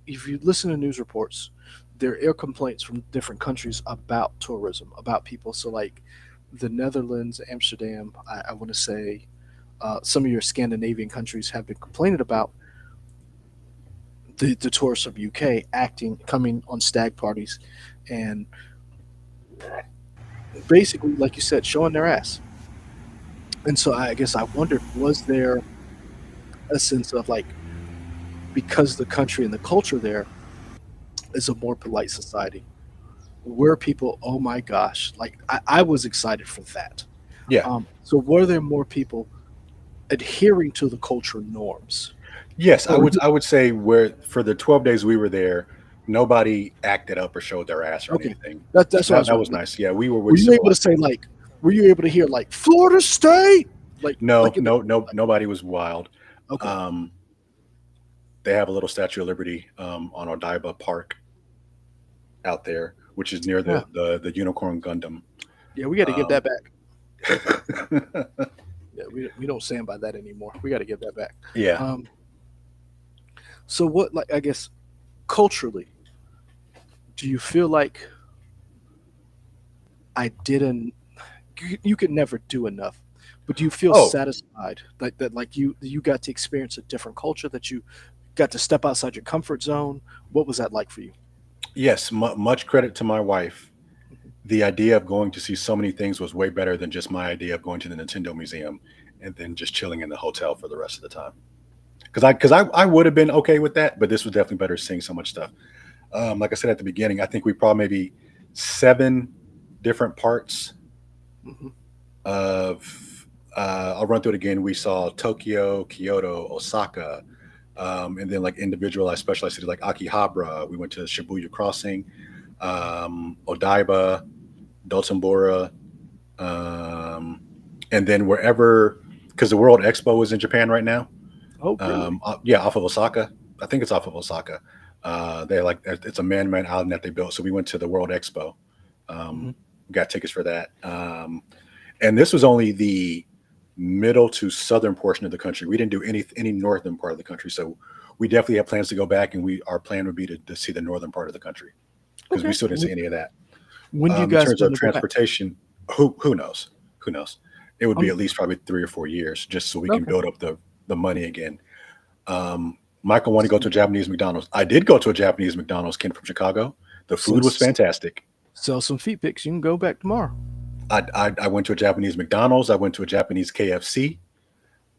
listen to news reports, there are complaints from different countries about tourism, about people. So like the Netherlands, Amsterdam, I want to say some of your Scandinavian countries have been complaining about the tourists of UK coming on stag parties, and basically, like you said, showing their ass. And so I guess I wondered, was there a sense of like because the country and the culture there is a more polite society where people, oh my gosh, like I was excited for that. Yeah. So were there more people adhering to the culture norms? Yes, Or I would say where for the 12 days we were there, nobody acted up or showed their ass or okay, anything. that's So what I was that was wondering. nice. Yeah, we were Were with you able to civilized say people. like, were you able to hear like Florida State, No, like in the no, no, like, nobody was wild. okay, Um, they have a little Statue of Liberty on Odaiba Park out there, which is near yeah, the Unicorn Gundam. yeah, we got to give Um, that back. Yeah, we don't stand by that anymore. We got to give that back. yeah. Um, so what, like, I guess culturally, do you feel like I didn't? You could never do enough, but do you feel Oh, satisfied that like you got to experience a different culture, that you got to step outside your comfort zone? What was that like for you? yes. Much credit to my wife. The idea of going to see so many things was way better than just my idea of going to the Nintendo Museum and then just chilling in the hotel for the rest of the time. I would have been okay with that, but this was definitely better seeing so much stuff. Like I said at the beginning, I think we probably maybe 7 different parts Hmm. of. I'll run through it again. We saw Tokyo, Kyoto, Osaka, and then like individualized specialized cities like Akihabara. We went to Shibuya Crossing, Odaiba, Dotonbora, um, and then wherever, because the World Expo is in Japan right now. Oh, really? Yeah, off of Osaka. I think it's off of Osaka. They like it's a man-made island that they built. So we went to the World Expo. Hmm. Um, got tickets for that. And this was only the middle to southern portion of the country. We didn't do any northern part of the country. So we definitely have plans to go back, and our plan would be to see the northern part of the country because we Okay. still didn't see any of that. When do you In guys terms plan of to go back? transportation, who knows? Who knows? It would be Um, at least probably 3 or 4 years just so we can okay. build up the money again. Michael wanted to go to a Japanese McDonald's. I did go to a Japanese McDonald's, Ken from Chicago. The food was Since fantastic. sell some feet pics, you can go back tomorrow. I went to a Japanese McDonald's. I went to a Japanese KFC,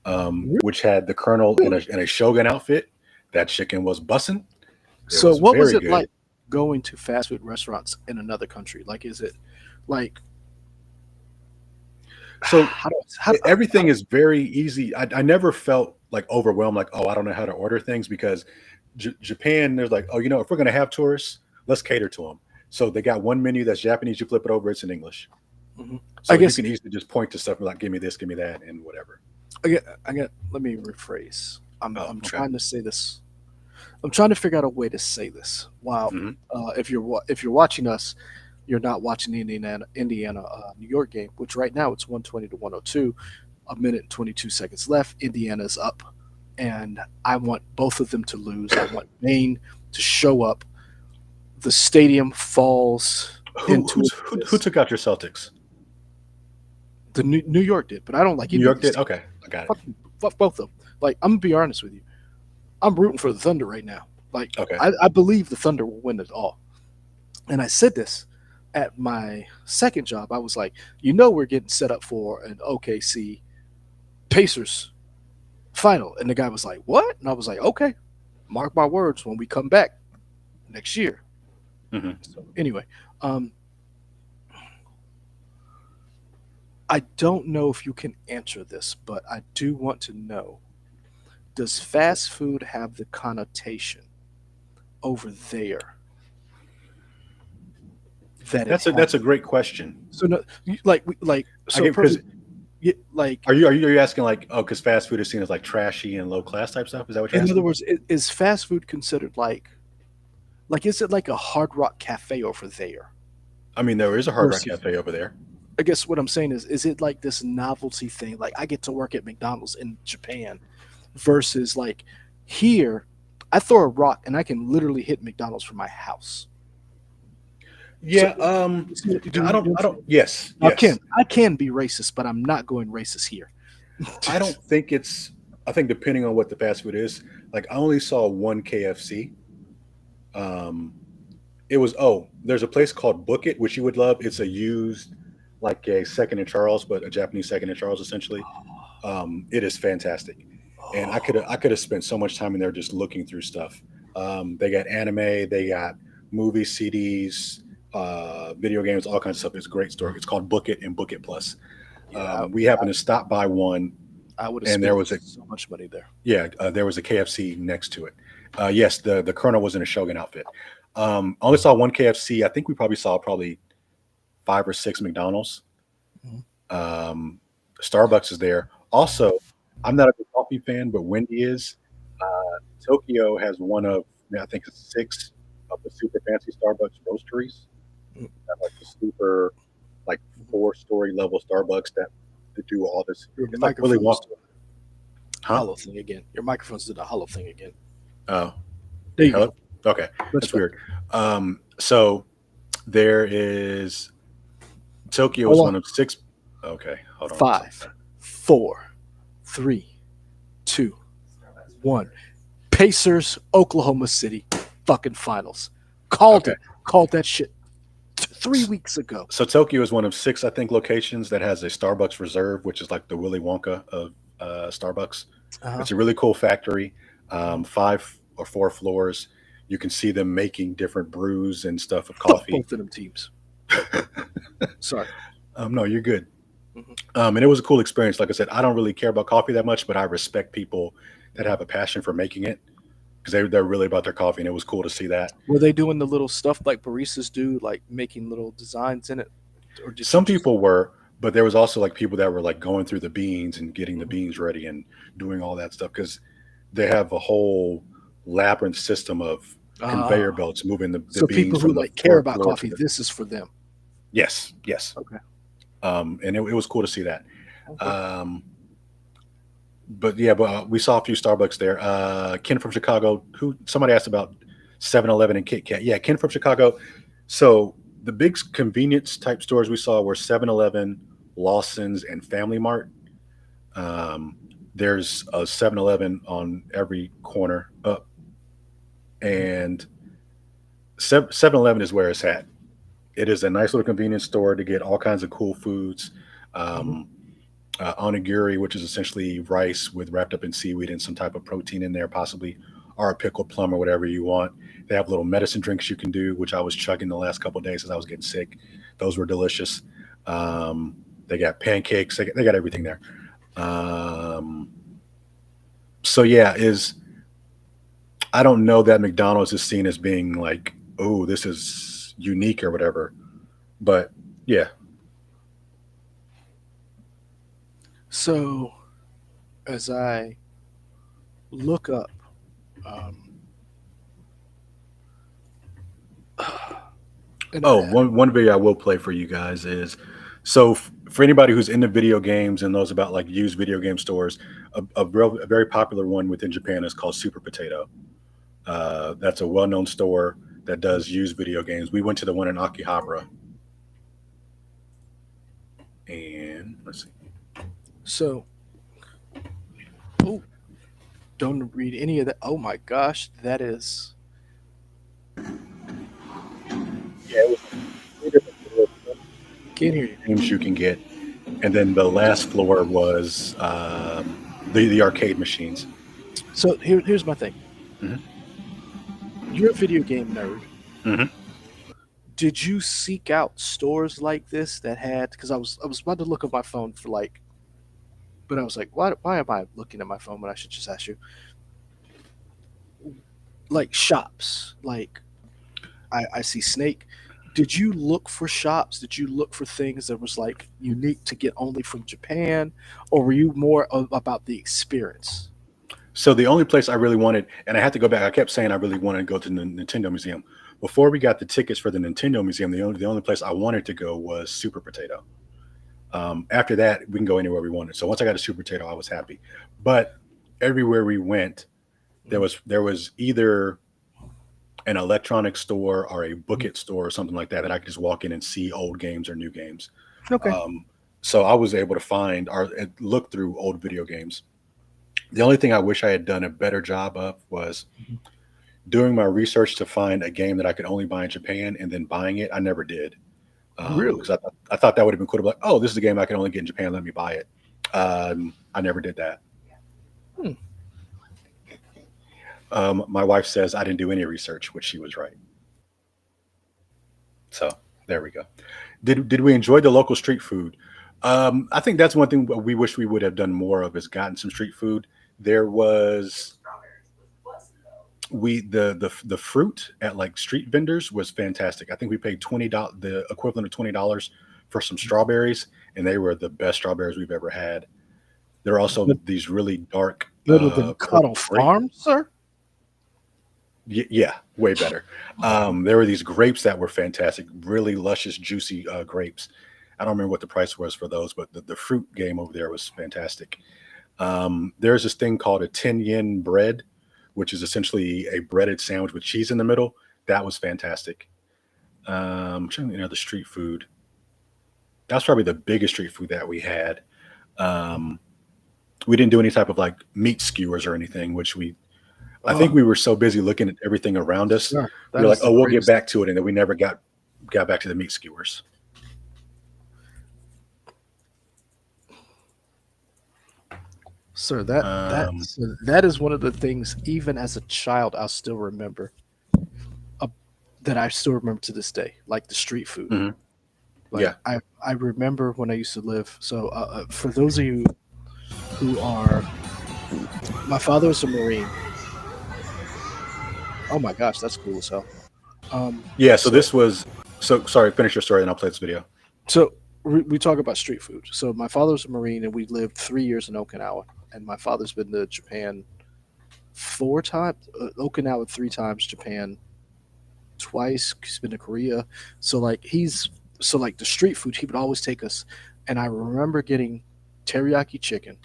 Re- which had the Colonel in Really? a Shogun outfit. That chicken was bussing. It So was what was very it good. like going to fast food restaurants in another country? Like, is it like So how everything is very easy. I never felt like overwhelmed, like, oh, I don't know how to order things because Japan, there's like, oh, if we're going to have tourists, let's cater to them. So they got one menu that's Japanese. You flip it over, it's in English. Mhm. I So you guess can easily just point to stuff like, give me this, give me that, and whatever. I get. Let me rephrase. Oh, I'm okay. trying to say this. I'm trying to figure out a way to say this. Wow. Hmm. If you're watching us, you're not watching the Indiana New York game, which right now it's 120 to 102. A minute and 22 seconds left. Indiana's up, and I want both of them to lose. I want Maine to show up. The stadium falls into Who this. took out your Celtics? The New York did, but I don't like New either of York these did. teams. Okay, I got it. Fuck both of them. Like, I'm gonna be honest with you. I'm rooting for the Thunder right now. Like, Okay. I believe the Thunder will win it all. And I said this at my second job. I was like, we're getting set up for an OKC Pacers final. And the guy was like, what? And I was like, okay, mark my words when we come back next year. Hmm. So anyway, um, I don't know if you can answer this, but I do want to know, does fast food have the connotation over there that it That's a has? great question. So no, I so get because perfect. Yeah, like, are you asking like, oh, because fast food is seen as like trashy and low class type stuff? Is that what you're in other asking? words, is fast food considered like is it like a Hard Rock Cafe over there? I mean, there is a Hard Rock Versus, Cafe over there. I guess what I'm saying is it like this novelty thing? Like, I get to work at McDonald's in Japan versus like here, I throw a rock and I can literally hit McDonald's from my house. So Yeah. I don't. Yes. Yes. I can be racist, but I'm not going racist here. I don't think it's. I think depending on what the fast food is, like I only saw one KFC. Um, it was there's a place called Book It, which you would love. It's a used like a Second and Charles, but a Japanese Second and Charles essentially. It is fantastic. and I could have spent so much time in there just looking through stuff. They got anime, they got movies, CDs, video games, all kinds of stuff. It's a great store. It's called Book It and Book It Plus. Yeah, We happened to stop by one, I would have and there spent was a so much money there. there was a KFC next to it. Yes, the Colonel was in a Shogun outfit. Only saw one KFC. I think we probably saw probably 5 or 6 McDonald's. Mhm. Starbucks is there. Also, I'm not a big coffee fan, but Wendy is. Tokyo has one of, I think it's 6 of the super fancy Starbucks roasteries. Mm. That like the super, like 4-story level Starbucks that do all this. Your It's like really microphone's want, doing the huh? hollow thing again. Your microphone's doing the hollow thing again. Oh, There you hello. go. Okay, That's that's better. weird. So there is Tokyo is Hold one on. of 6. Okay, hold on. 5, 4, 3, 2, 1. Pacers, Oklahoma City, fucking finals. Called Okay. it. Called that shit 3 weeks ago. So Tokyo is one of 6, I think, locations that has a Starbucks Reserve, which is like the Willy Wonka of Starbucks. Uh-huh. It's a really cool factory. 5 or 4 floors. You can see them making different brews and stuff of Fuck coffee. both of them teams. Sorry. No, you're good. Mhm. And it was a cool experience. Like I said, I don't really care about coffee that much, but I respect people that have a passion for making it because they're really about their coffee, and it was cool to see that. Were they doing the little stuff like baristas do, like making little designs in it? Or did Some you just people were, but there was also like people that were like going through the beans and getting the beans ready and doing all that stuff because they have a whole labyrinth system of conveyor belts moving the so people beans who from the like care fourth about floor to coffee, the. this is for them. Yes, yes. Okay. And it was cool to see that. Okay. But we saw a few Starbucks there. Ken from Chicago, who somebody asked about 7-Eleven and Kit Kat. Yeah, Ken from Chicago. So the big convenience type stores we saw were 7-Eleven, Lawson's, and Family Mart. There's a 7-Eleven on every corner up, and 7-Eleven is where it's at. It is a nice little convenience store to get all kinds of cool foods. Um, onigiri, which is essentially rice with wrapped up in seaweed and some type of protein in there, possibly, or a pickled plum or whatever you want. They have little medicine drinks you can do, which I was chugging the last couple of days as I was getting sick. Those were delicious. They got pancakes. They got everything there. Um, so yeah, I don't know that McDonald's is seen as being like, oh, this is unique or whatever, but yeah. So as I look up, um, and Oh, one video I will play for you guys is so for anybody who's into video games and knows about like used video game stores, a very popular one within Japan is called Super Potato. That's a well-known store that does used video games. We went to the one in Akihabara, and let's see. so oh, don't read any of that. Oh my gosh, that is Yeah, it was 3 different floors, can't hear you. games you can get, and then the last floor was the arcade machines. So here's my thing. Mhm. You're a video game nerd. Mhm. Did you seek out stores like this that had? Because I was about to look at my phone for like, but I was like, why am I looking at my phone when I should just ask you? Like shops, like I see Snake. Did you look for shops? Did you look for things that was like unique to get only from Japan, or were you more about the experience? So the only place I really wanted, and I had to go back. I kept saying I really wanted to go to the Nintendo Museum. Before we got the tickets for the Nintendo Museum, the only place I wanted to go was Super Potato. After that, we can go anywhere we wanted. So once I got a Super Potato, I was happy. But everywhere we went, there was either an electronics store or a book it store or something like that I could just walk in and see old games or new games. Okay. So I was able to find or look through old video games. The only thing I wish I had done a better job of was Mhm. doing my research to find a game that I could only buy in Japan and then buying it. I never did. Really? Because I thought that would have been cool to be like, oh, this is a game I can only get in Japan. Let me buy it. I never did that. Hmm. My wife says I didn't do any research, which she was right. So there we go. Did we enjoy the local street food? I think that's one thing we wish we would have done more of is gotten some street food. There was we the fruit at like street vendors was fantastic. I think we paid $20, the equivalent of $20 for some strawberries, and they were the best strawberries we've ever had. There are also But these really dark better than purple Cuttle grape. Farm, sir? Yeah, way better. There were these grapes that were fantastic, really luscious, juicy grapes. I don't remember what the price was for those, but the fruit game over there was fantastic. There's this thing called a 10 yen bread, which is essentially a breaded sandwich with cheese in the middle. That was fantastic. I'm trying to think of the street food. That's probably the biggest street food that we had. Um, we didn't do any type of like meat skewers or anything, which I think Oh, we were so busy looking at everything around us. sir, We that were like, is the oh, we'll get greatest. back to it. And then we never got back to the meat skewers. Sir, Um, that is one of the things, even as a child, I'll still remember. Uh, that I still remember to this day, like the street food. mhm. Like Yeah. I remember when I used to live. So for those of you who are, my father was a Marine. Oh my gosh, that's cool as hell. Um, Yeah. So so this was, so sorry, finish your story and I'll play this video. so we talk about street food. So my father was a Marine, and we lived 3 years in Okinawa. And my father's been to Japan 4 times, Okinawa 3 times, Japan twice. He's been to Korea. So like the street food, he would always take us. And I remember getting teriyaki chicken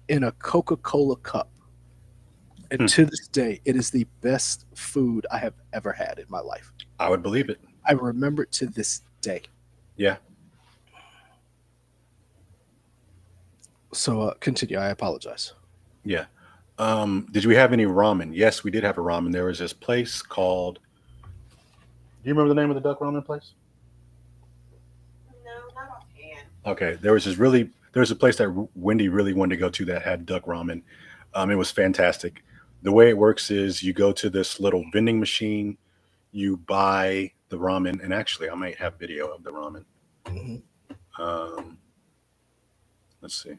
in a Coca-Cola cup. And Hmm. to this day, it is the best food I have ever had in my life. I would believe it. I remember it to this day. Yeah. So continue. I apologize. Yeah. Did we have any ramen? Yes, we did have a ramen. There was this place called, do you remember the name of the duck ramen place? No, not offhand. Okay. There was a place that Wendy really wanted to go to that had duck ramen. It was fantastic. The way it works is you go to this little vending machine, you buy the ramen, and actually, I might have video of the ramen. Mhm. Um, let's see.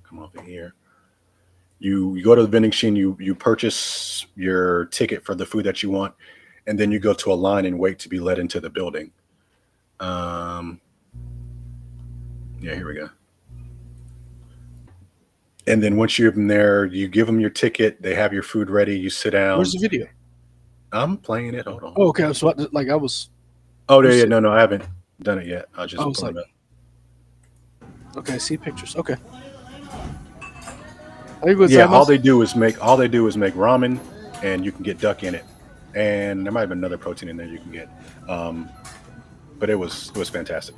Come over here. You go to the vending machine, you purchase your ticket for the food that you want, and then you go to a line and wait to be let into the building. Um, yeah, here we go. And then once you're in there, you give them your ticket. They have your food ready. You sit Where's down. the video? I'm playing it. Hold on. Oh, okay. So like I was. Oh, You there. Yeah, said, no, I haven't done it yet. I I just was pulled like, it up. okay, see pictures. Okay. Are you Yeah, gozaimasu? all they do is make ramen, and you can get duck in it, and there might have been another protein in there you can get. Um, but it was fantastic.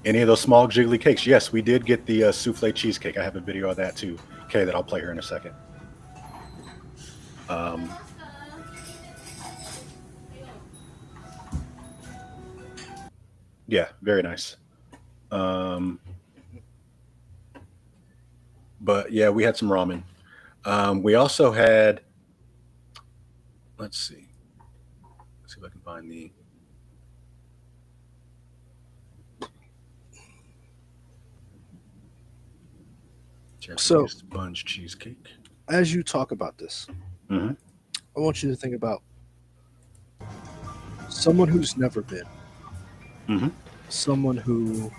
Any of those small jiggly cakes? Yes, we did get the souffle cheesecake. I have a video of that too. Okay, that I'll play here in a second. Um, yeah, very nice. Um, but yeah, we had some ramen. We also had. Let's see. Let's see if I can find the So Japanese sponge cheesecake. as you talk about this, Hmm. I want you to think about someone who's never been, Hmm. someone who.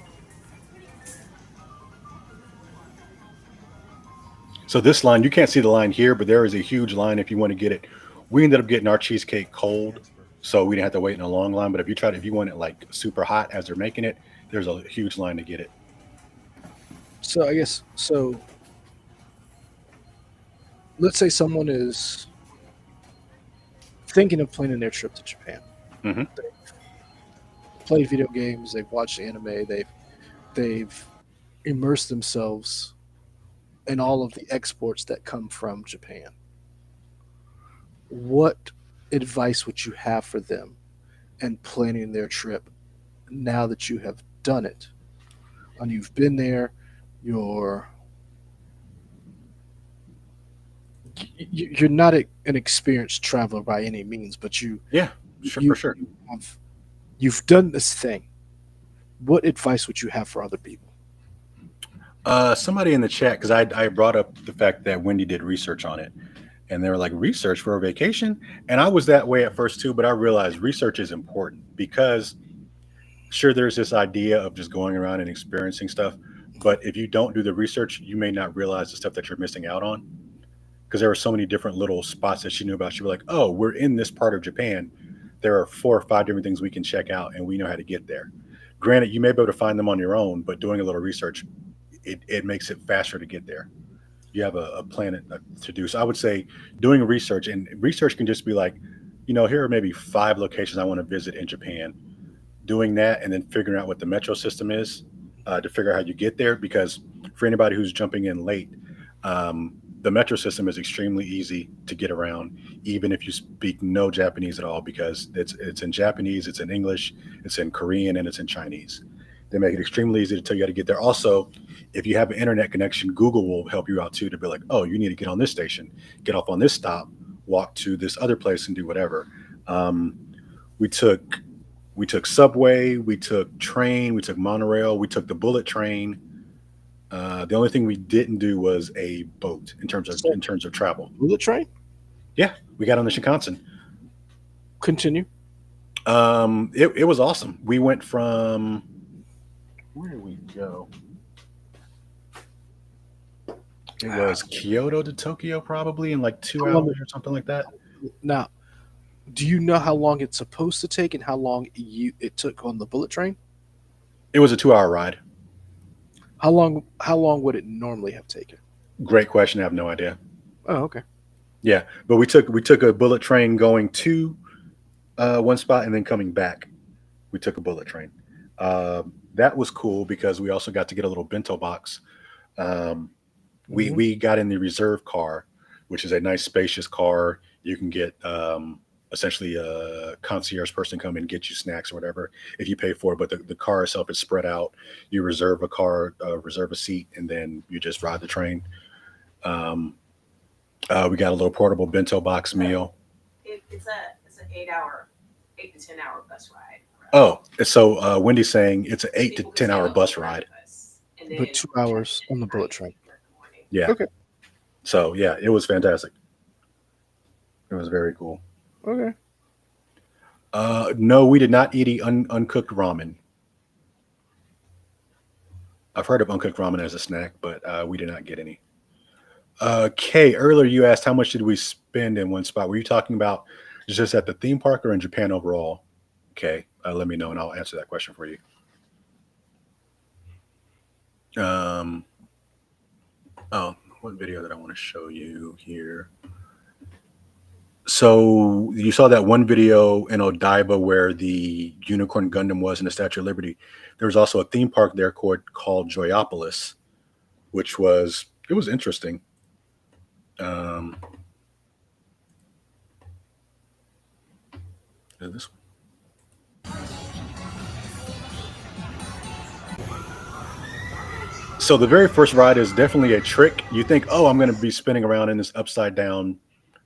So this line, you can't see the line here, but there is a huge line if you want to get it. We ended up getting our cheesecake cold, so we didn't have to wait in a long line. But if you want it like super hot as they're making it, there's a huge line to get it. So I guess so. Let's say someone is thinking of planning their trip to Japan. Hmm. They've played video games. They've watched anime. They've immersed themselves in all of the exports that come from Japan. What advice would you have for them in planning their trip now that you have done it? And you've been there, you're you're not an experienced traveler by any means, but Yeah, sure, for you sure. have you've done this thing. What advice would you have for other people? Somebody in the chat, because I brought up the fact that Wendy did research on it, and they were like, research for a vacation, and I was that way at first too, but I realized research is important because sure, there's this idea of just going around and experiencing stuff, but if you don't do the research, you may not realize the stuff that you're missing out on. Because there were so many different little spots that she knew about. She'd be like, "Oh, we're in this part of Japan. There are 4 or 5 different things we can check out, and we know how to get there." Granted, you may be able to find them on your own, but doing a little research, it makes it faster to get there. You have a plan to do. So I would say doing research, and research can just be like, here are maybe 5 locations I want to visit in Japan. Doing that and then figuring out what the metro system is to figure out how you get there. Because for anybody who's jumping in late, the metro system is extremely easy to get around, even if you speak no Japanese at all, because it's in Japanese, it's in English, it's in Korean, and it's in Chinese. They make it extremely easy to tell you how to get there. Also, if you have an internet connection, Google will help you out too to be like, oh, you need to get on this station, get off on this stop, walk to this other place, and do whatever. Um, we took we took subway, we took train, we took monorail, we took the bullet train. The only thing we didn't do was a boat So, in terms of travel. bullet train. Yeah, we got on the Shinkansen. Continue. It was awesome. We went from where did we go? It was Kyoto to Tokyo, probably in like two How long? hours or something like that. Now, do you know how long it's supposed to take and how long it took on the bullet train? It was a 2 hour ride. How long would it normally have taken? Great question. I have no idea. Oh, okay. Yeah, but we took a bullet train going to one spot and then coming back. We took a bullet train. That was cool because we also got to get a little bento box. Um, we Hmm. we got in the reserve car, which is a nice spacious car. You can get essentially a concierge person come and get you snacks or whatever if you pay for it. But the car itself is spread out. You reserve a car, reserve a seat, and then you just ride the train. Um, we got a little portable bento box meal. It's an 8 hour, 8 to 10 hour bus ride. Oh, so Wendy's saying it's an eight to People can ten stay hour on the bus overnight ride. bus and then But 2 hours check on the in at bullet night train. or in the morning. Yeah. Okay. So yeah, it was fantastic. It was very cool. Okay. No, we did not eat uncooked ramen. I've heard of uncooked ramen as a snack, but we did not get any. Kay, earlier you asked how much did we spend in one spot. Were you talking about just at the theme park or in Japan overall? Okay, let me know and I'll answer that question for you. Um, oh, what video did I want to show you here? So you saw that one video in Odaiba where the Unicorn Gundam was in the Statue of Liberty. There was also a theme park there called Joyopolis, which was it was interesting. Um, is this So the very first ride is definitely a trick. You think, oh, I'm going to be spinning around in this upside down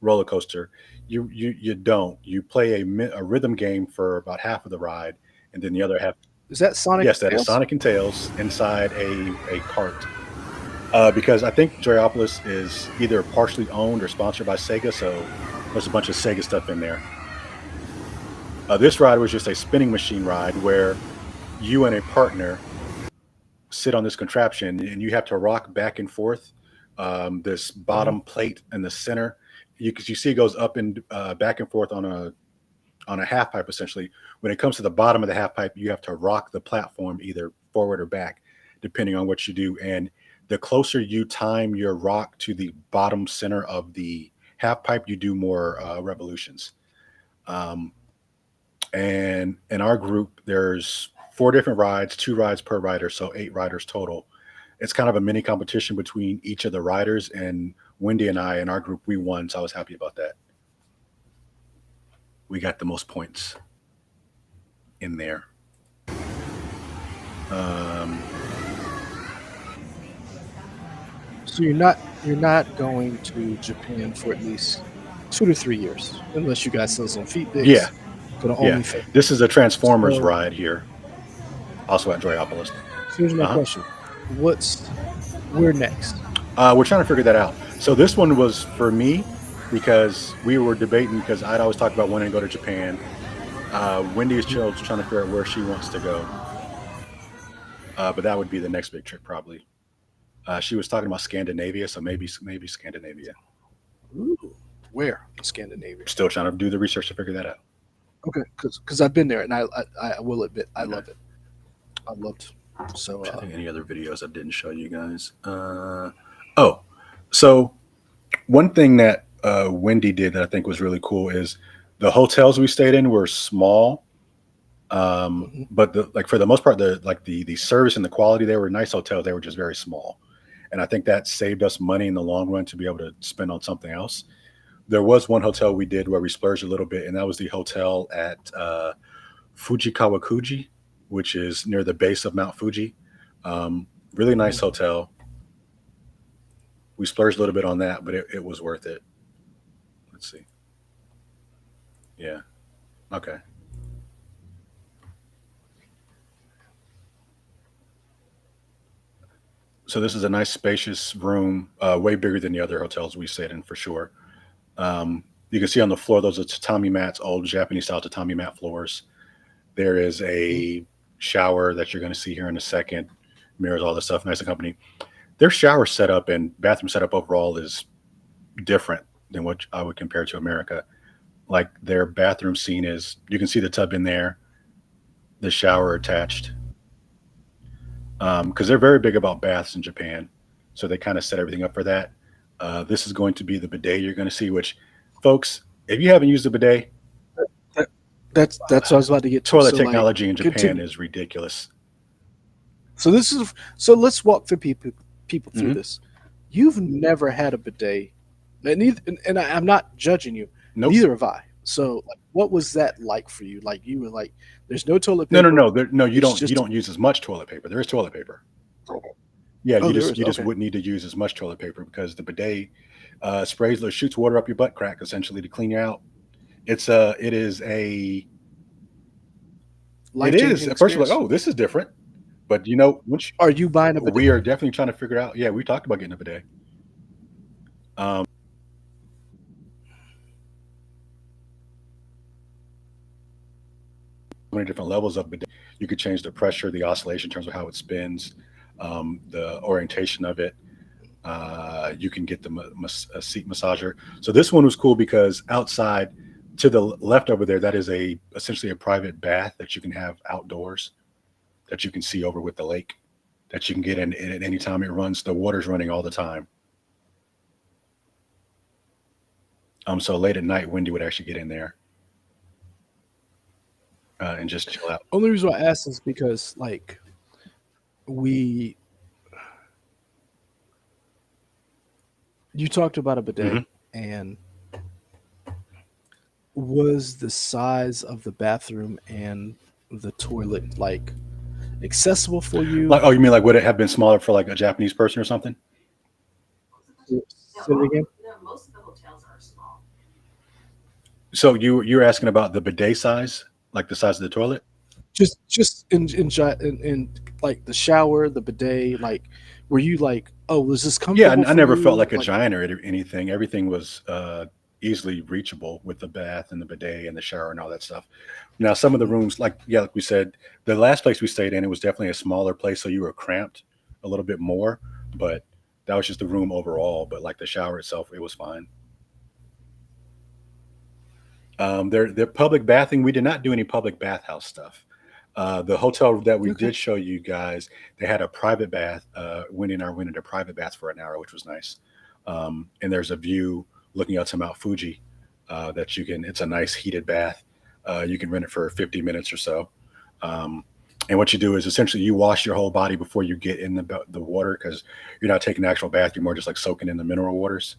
roller coaster. You don't. You play a rhythm game for about half of the ride, and then the other half. Is that Sonic Yes, that is Tails? Sonic and Tails inside a cart. Because I think Joyopolis is either partially owned or sponsored by Sega, so there's a bunch of Sega stuff in there. This ride was just a spinning machine ride where you and a partner sit on this contraption and you have to rock back and forth this Mhm. bottom plate in the center. You see it goes up and back and forth on a half pipe essentially. When it comes to the bottom of the half pipe, you have to rock the platform either forward or back, depending on what you do. And the closer you time your rock to the bottom center of the half pipe, you do more revolutions. Um, and in our group, there's 4 different rides, 2 rides per rider, so 8 riders total. It's kind of a mini competition between each of the riders, and Wendy and I in our group we won, so I was happy about that. We got the most points in there. Um, So you're not going to Japan for at least 2 to 3 years, unless you guys sell some feet Yeah, pics for the yeah. OnlyFans. This is a Transformers So, ride here, also at Joyopolis. so here's my Uh-huh. question: where next? We're trying to figure that out. So this one was for me because we were debating because I'd always talk about wanting to go to Japan. Wendy is trying to figure out where she wants to go, but that would be the next big trip probably. She was talking about Scandinavia, so maybe Scandinavia. Ooh, where in Scandinavia? Still trying to do the research to figure that out. Okay, because I've been there, and I will admit I Okay. love it. I loved. So I think any other videos I didn't show you guys. Oh, so one thing that Wendy did that I think was really cool is the hotels we stayed in were small, mhm. but for the most part, the service and the quality, they were nice hotels. They were just very small, and I think that saved us money in the long run to be able to spend on something else. There was one hotel we did where we splurged a little bit, and that was the hotel at Fujikawa Kuji, which is near the base of Mount Fuji. Really nice hotel. We splurged a little bit on that, but it was worth it. Let's see. Yeah. Okay. So this is a nice spacious room, way bigger than the other hotels we stayed in for sure. You can see on the floor, those are tatami mats, old Japanese style tatami mat floors. There is a shower that you're going to see here in a second. Mirrors, all this stuff, nice and company. Their shower setup and bathroom setup overall is different than what I would compare to America. Like their bathroom scene is, you can see the tub in there, the shower attached. Because they're very big about baths in Japan, so they kind of set everything up for that. This is going to be the bidet you're going to see. Which, folks, if you haven't used a bidet, That, that's what I was about to get to. toilet So, like, technology in Japan continue. is ridiculous. So let's walk through people through Mhm. this. You've never had a bidet, and I'm not judging you. Nope. Neither have I. So, like, what was that like for you? Like, you were like, "There's no toilet No, paper." no, no. No, you It's don't. You just don't use as much toilet paper. There is toilet paper. okay. Yeah, Oh, you there just is. you just Okay. wouldn't need to use as much toilet paper because the bidet sprays or shoots water up your butt crack essentially to clean you out. It is a it is Life-changing at first you're like, experience. oh, this is different, but you know, once Are you buying a bidet? we are definitely trying to figure out. Yeah, we talked about getting a bidet. Um, many different levels of bidet. You could change the pressure, the oscillation in terms of how it spins, the orientation of it. You can get a seat massager. So this one was cool because outside to the left over there, that is essentially a private bath that you can have outdoors that you can see over with the lake that you can get in at any time it runs. The water's running all the time. So late at night, Wendy would actually get in there and just chill out. Only reason why I asked is because, like, we you talked about a bidet, Mhm. and was the size of the bathroom and the toilet like accessible for you? Like, oh, you mean like would it have been smaller for like a Japanese person or something? No, Say it again. most of the hotels are small. So you're asking about the bidet size, like the size of the toilet? Just in like the shower, the bidet, like, were you like, oh, was this Yeah, comfortable I for never felt you? like a Like, giant or anything. Everything was easily reachable with the bath and the bidet and the shower and all that stuff. Now, some of the rooms, like like we said, the last place we stayed in, it was definitely a smaller place, so you were cramped a little bit more. But that was just the room overall. But like the shower itself, it was fine. Their public bathing, we did not do any public bathhouse stuff. The hotel that we okay. did show you guys, they had a private bath. Wendy and I went into a private bath for an hour, which was nice. And there's a view looking out to Mount Fuji that you can. It's a nice heated bath. You can rent it for 50 minutes or so. Um, and what you do is essentially you wash your whole body before you get in the water because you're not taking an actual bath. You're more just like soaking in the mineral waters.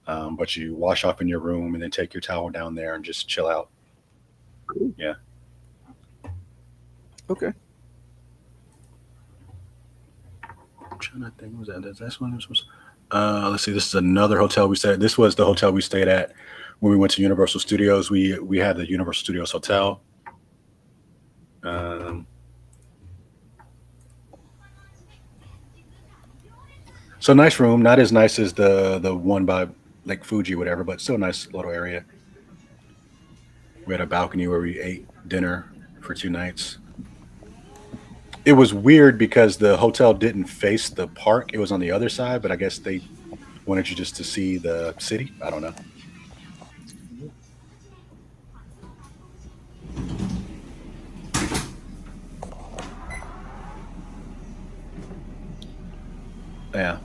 But you wash off in your room and then take your towel down there and just chill out. Cool. Yeah. Okay. I'm trying to think. Was that that's one? Let's see. This is another hotel we stayed at. This was the hotel we stayed at when we went to Universal Studios. We had the Universal Studios hotel. So nice room, not as nice as the one by Lake Fuji, whatever, but still a nice little area. We had a balcony where we ate dinner for 2 nights. It was weird because the hotel didn't face the park; it was on the other side. But I guess they wanted you just to see the city. I don't know. Yeah.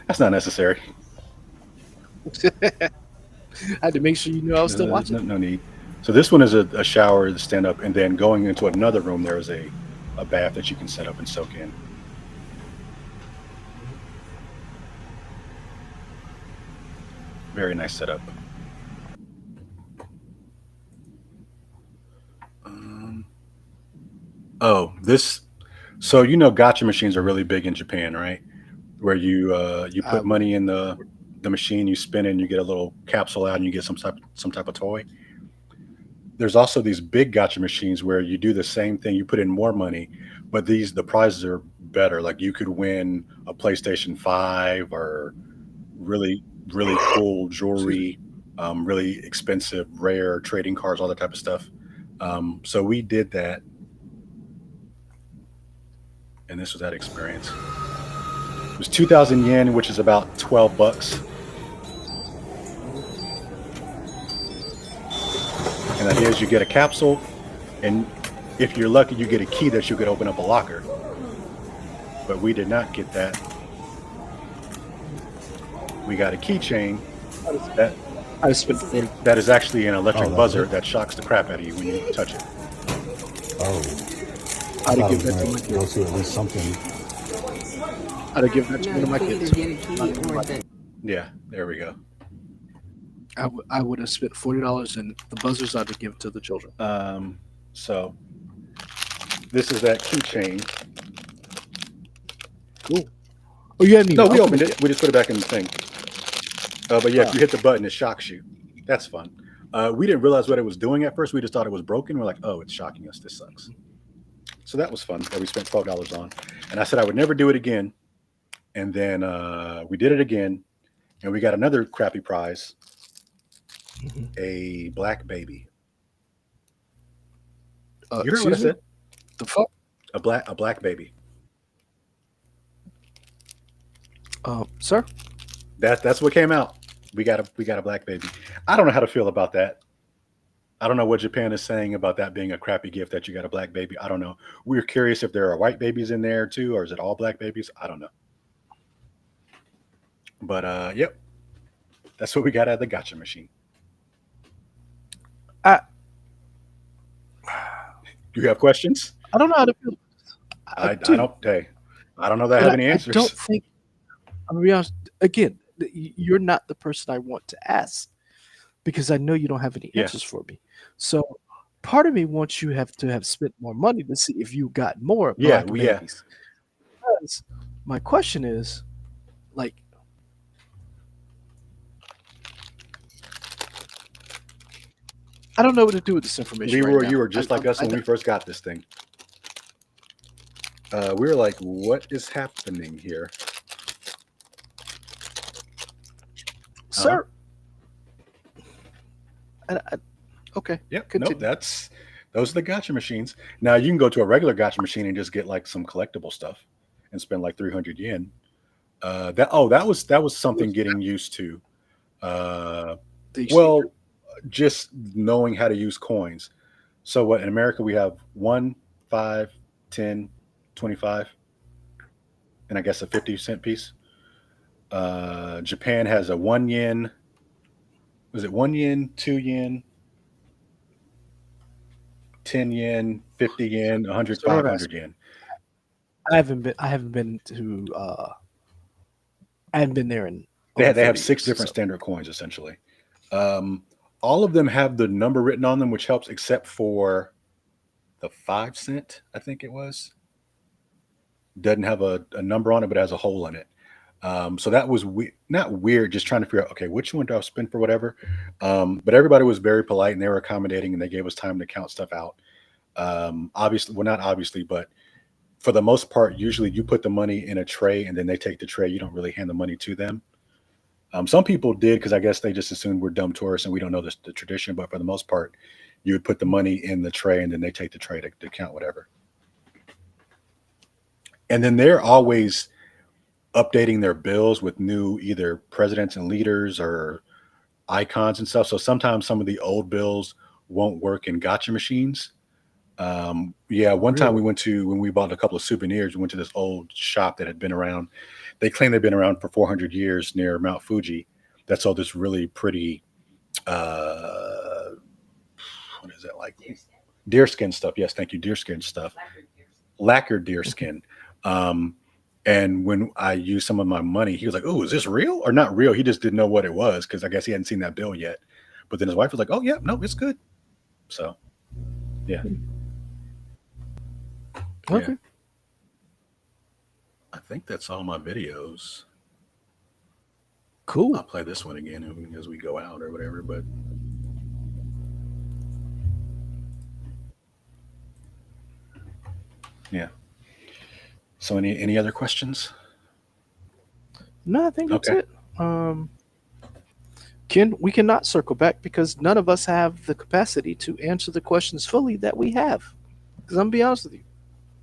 That's not necessary. I had to make sure you knew I was still There's watching. no need. So this one is a shower to stand up, and then going into another room, there is a bath that you can set up and soak in. Very nice setup. Oh, this. So gotcha machines are really big in Japan, right? Where you I put money in the machine, you spin it, and you get a little capsule out, and you get some type of toy. There's also these big gotcha machines where you do the same thing. You put in more money, but the prizes are better. Like you could win a PlayStation 5 or really cool excuse me. jewelry, really expensive, rare trading cards, all that type of stuff. So we did that, and this was that experience. It was 2,000 yen, which is about $12. And the idea is you get a capsule, and if you're lucky, you get a key that you could open up a locker. But we did not get that. We got a keychain that I just spent 40. that is actually an electric that's buzzer it? that shocks the crap out of you when you touch it. Oh, I'd thought have it given that to was my going to go kids. to at least something. I'd have given that to No, one of my you can kids. either get a key or the Yeah, there we go. I would have spent $40, and the buzzers I'd have given to the children. So this is that keychain. Cool. Oh, you hadn't even No, we opened yet. it. We just put it back in the thing. But yeah, if you hit the button, it shocks you. That's fun. We didn't realize what it was doing at first. We just thought it was broken. We're like, oh, it's shocking us. This sucks. So that was fun that we spent $12 on. And I said I would never do it again. And then we did it again. And we got another crappy prize, a black baby. You heard what I Excuse me? said? The fuck? A black baby. Sir? That's what came out. We got a black baby. I don't know how to feel about that. I don't know what Japan is saying about that being a crappy gift that you got a black baby. I don't know. We're curious if there are white babies in there too, or is it all black babies? I don't know. But yep, that's what we got out of the gotcha machine. You have questions? I don't know how to feel. I do. don't. Hey, I don't know that I have any answers. I don't think. I'm gonna be honest. Again, you're not the person I want to ask because I know you don't have any Yeah. answers for me. So part of me wants you to have spent more money to see if you got more Yeah, black yeah. babies. Because my question is, like, I don't know what to do with this information. You right now. were just like us when we first got this thing. We were like, what is happening here? Sir. Okay. Yep. Continue. Nope. Those are the gotcha machines. Now you can go to a regular gotcha machine and just get like some collectible stuff and spend like 300 yen. That was something getting used to. The exchange Well, just knowing how to use coins. So what in America we have 1, 5, 10, 25, and I guess a 50-cent piece. Japan has a 1 yen. Was it 1 yen, 2 yen, 10 yen, 50 yen, 100, So what 500 yen? I haven't been to I haven't been there in They over have 30 6 years, different so. standard coins essentially. all of them have the number written on them, which helps, except for the 5 cent, I think it was. Doesn't have a number on it, but it has a hole in it. So that was not weird, just trying to figure out, okay, which one do I spend for whatever. But everybody was very polite and they were accommodating and they gave us time to count stuff out. Obviously, well, not obviously, but for the most part, usually you put the money in a tray and then they take the tray. You don't really hand the money to them. Some people did because I guess they just assumed we're dumb tourists and we don't know the tradition. But for the most part, you would put the money in the tray and then they take the tray to count whatever. And then they're always updating their bills with new either presidents and leaders or icons and stuff. So sometimes some of the old bills won't work in gotcha machines. One time we went to, when we bought a couple of souvenirs, we went to this old shop that had been around. They claim they've been around for 400 years near Mount Fuji. That sold this really pretty, what is that, like? Deerskin stuff. Yes, thank you. Deerskin stuff. Lacquered deerskin. And when I used some of my money, he was like, "Oh, is this real or not real?" He just didn't know what it was because I guess he hadn't seen that bill yet. But then his wife was like, "Oh, yeah, no, it's good." So, yeah. Okay. Yeah. I think that's all my videos. Cool. I'll play this one again as we go out or whatever, but yeah. So any other questions? No, I think that's Okay. it. Ken, we cannot circle back because none of us have the capacity to answer the questions fully that we have. Because I'm gonna be honest with you,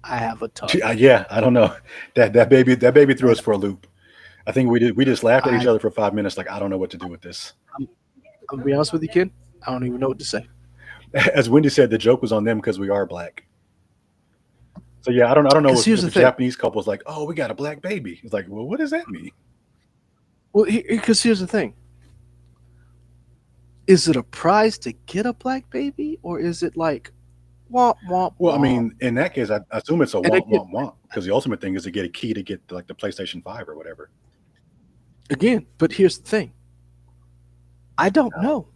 I have a ton. Yeah, I don't know. That baby threw us for a loop. I think we just laughed at each other for 5 minutes, like I don't know what to do with this. I'm gonna be honest with you, Ken. I don't even know what to say. As Wendy said, the joke was on them because we are black. So yeah, I don't know. 'Cause If here's the the thing. Japanese couple's like, "Oh, we got a black baby." It's like, well, what does that mean? Well, because here's the thing. Is it a prize to get a black baby, or is it like, womp womp? Well, I womp? mean, in that case, I assume it's a And womp again, womp womp because the ultimate thing is to get a key to get like the PlayStation 5 or whatever. but here's the thing. I don't know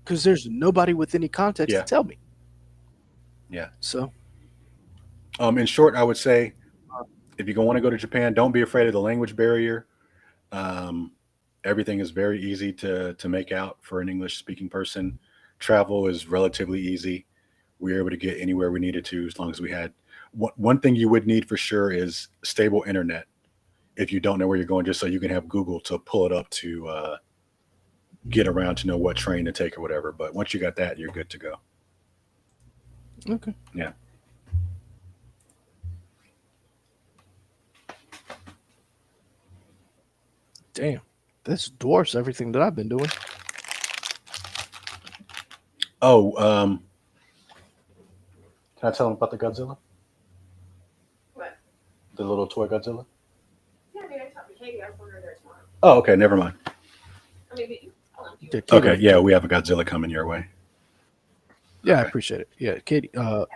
because there's nobody with any context Yeah. to tell me. Yeah. So In short, I would say if you want to go to Japan, don't be afraid of the language barrier. Everything is very easy to make out for an English speaking person. Travel is relatively easy. We were able to get anywhere we needed to as long as we had. One thing you would need for sure is stable internet if you don't know where you're going, just so you can have Google to pull it up to get around to know what train to take or whatever. But once you got that, you're good to go. okay. Yeah. Damn, this dwarfs everything that I've been doing. Oh, can I tell them about the Godzilla? What? The little toy Godzilla? Yeah, I mean, I talked to Katie. I was wondering there tomorrow. Oh, okay. Never mind. I mean, you tell them. Yeah, Katie- Okay. Yeah, we have a Godzilla coming your way. Yeah, I Okay. appreciate it. Yeah,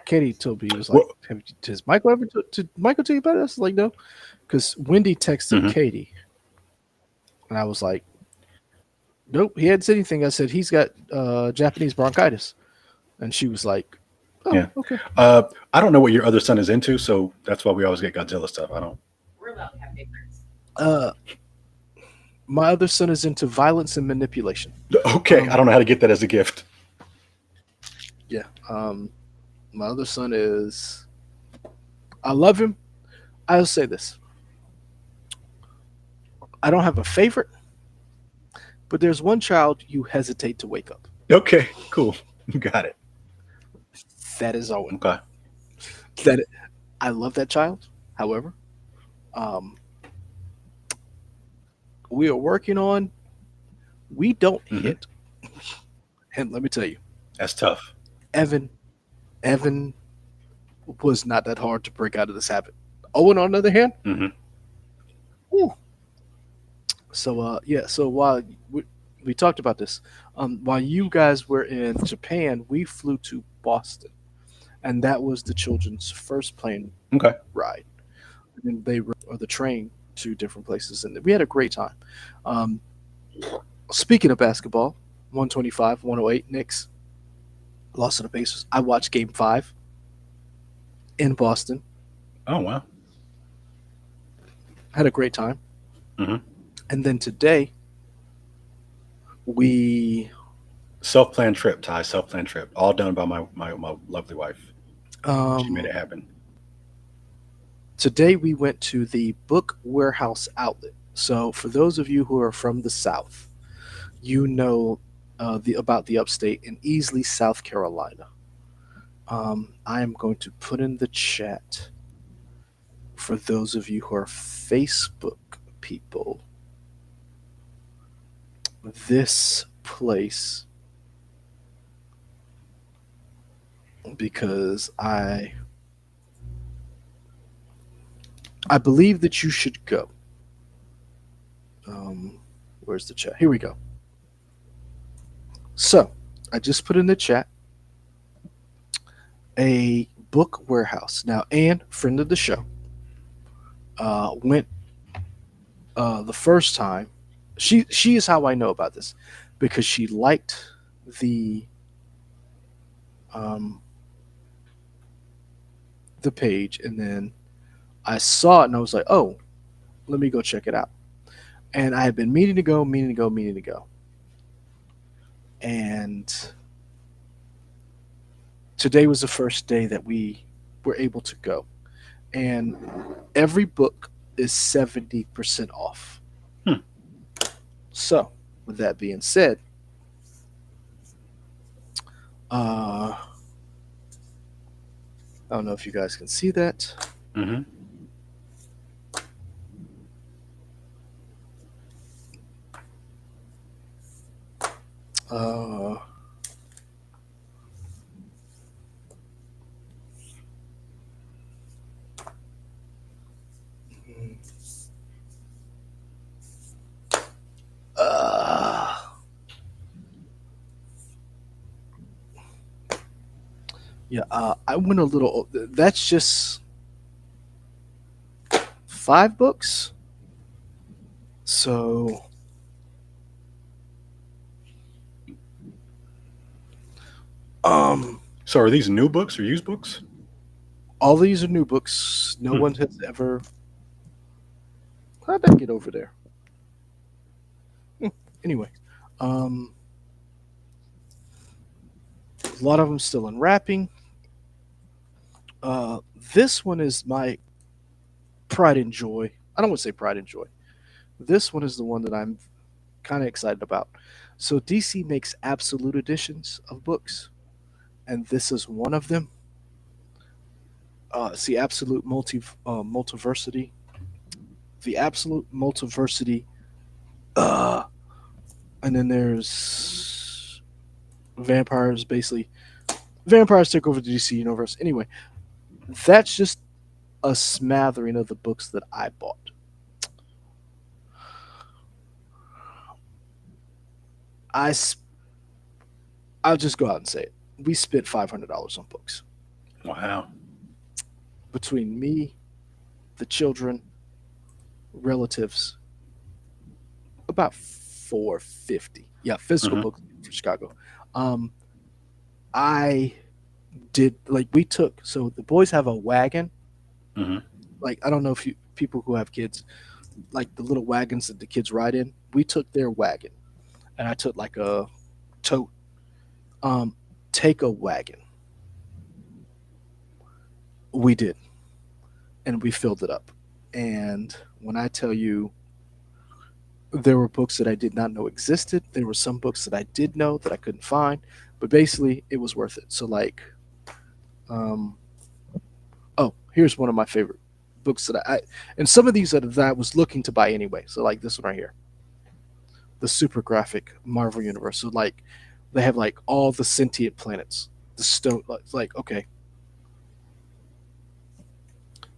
Katie told me, he was like, Well- "Does Michael ever did Michael tell you about this?" I was like, no, because Wendy texted Mhm. Katie, and I was like, "Nope, he hadn't said anything." I said he's got Japanese bronchitis, and she was like, "Oh, Yeah. okay." I don't know what your other son is into, so that's why we always get Godzilla stuff. I don't. We're allowed to have favorites. My other son is into violence and manipulation. Okay, I don't know how to get that as a gift. Yeah. My other son is. I love him. I'll say this. I don't have a favorite, but there's one child you hesitate to wake up. Okay, cool. Got it. That is Owen. Okay. I love that child. However, we are working on. We don't Mhm. hit. And let me tell you, That's tough. Evan was not that hard to break out of this habit. Owen, on the other hand, Mhm. whew. So so while we talked about this, while you guys were in Japan, we flew to Boston, and that was the children's first plane Okay. ride. And they rode the train to different places, and we had a great time. Speaking of basketball, 125, 108 Knicks lost to the Pacers. I watched Game 5 in Boston. Oh wow. Had a great time. Hmm. And then today we Self-planned trip, Ty. Self-planned trip, all done by my lovely wife. She made um it happen. today we went to the Book Warehouse outlet. So for those of you who are from the South, you know the about the upstate in Easley, South Carolina. I am going to put in the chat for those of you who are Facebook people this place because I believe that you should go. Um, where's the chat? Here we go. So I just put in the chat a book warehouse. Now, Anne, friend of the show, went the first time. She is how I know about this because she liked the um, the page, and then I saw it, and I was like, oh, let me go check it out. And I had been meaning to go, meaning to go, meaning to go, and today was the first day that we were able to go, and every book is 70% off. Hmm. So, with that being said, I don't know if you guys can see that. Hmm. Uh, uh, yeah, I went a little. That's just 5 books. So, um, So are these new books or used books? all these are new books. No Hmm. one has ever. How'd that get over there? Anyway, um, a lot of them still in wrapping. Uh, this one is my pride and joy. I don't want to say pride and joy. This one is the one that I'm kind of excited about. So DC makes absolute editions of books, and this is one of them. It's the absolute multiversity. The absolute multiversity. Uh, and then there's vampires. Basically, vampires take over the DC universe. Anyway, that's just a smattering of the books that I bought. I I'll just go out and say it. We spent $500 on books Wow. between me, the children, relatives. About 450. Yeah, physical Hmm. books for Chicago. Um, I did like we took so the boys have a wagon. Hmm. Like I don't know if you people who have kids like the little wagons that the kids ride in. We took their wagon, and I took like a tote. Um, take a wagon. We did, and we filled it up. And when I tell you, there were books that I did not know existed. There were some books that I did know that I couldn't find, but basically, it was worth it. So, like, um, oh, here's one of my favorite books that and some of these that I was looking to buy anyway. So, like this one right here, the super graphic Marvel Universe. So, like, they have like all the sentient planets, the stone. Like okay,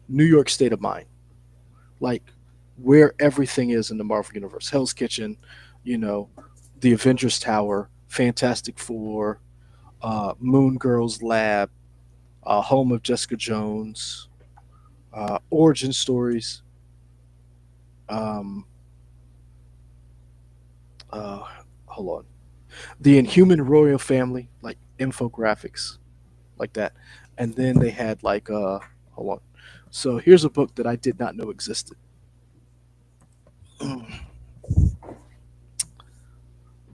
New York State of Mind, like where everything is in the Marvel Universe. Hell's Kitchen, you know, the Avengers Tower, Fantastic Four, Moon Girl's Lab, home of Jessica Jones, origin stories. Um, uh, hold on. The Inhuman Royal Family, like infographics, like that. And then they had like hold on. So here's a book that I did not know existed.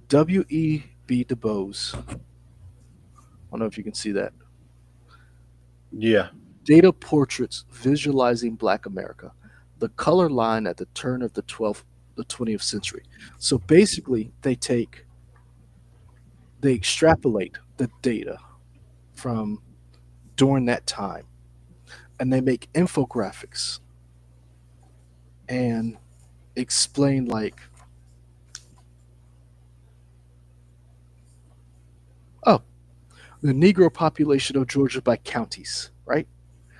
W.E.B. Du Bois. I don't know if you can see that. Yeah. Data Portraits Visualizing Black America. The color line at the turn of the 20th century. So basically they extrapolate the data from during that time and they make infographics and explain like, oh, the Negro population of Georgia by counties, right?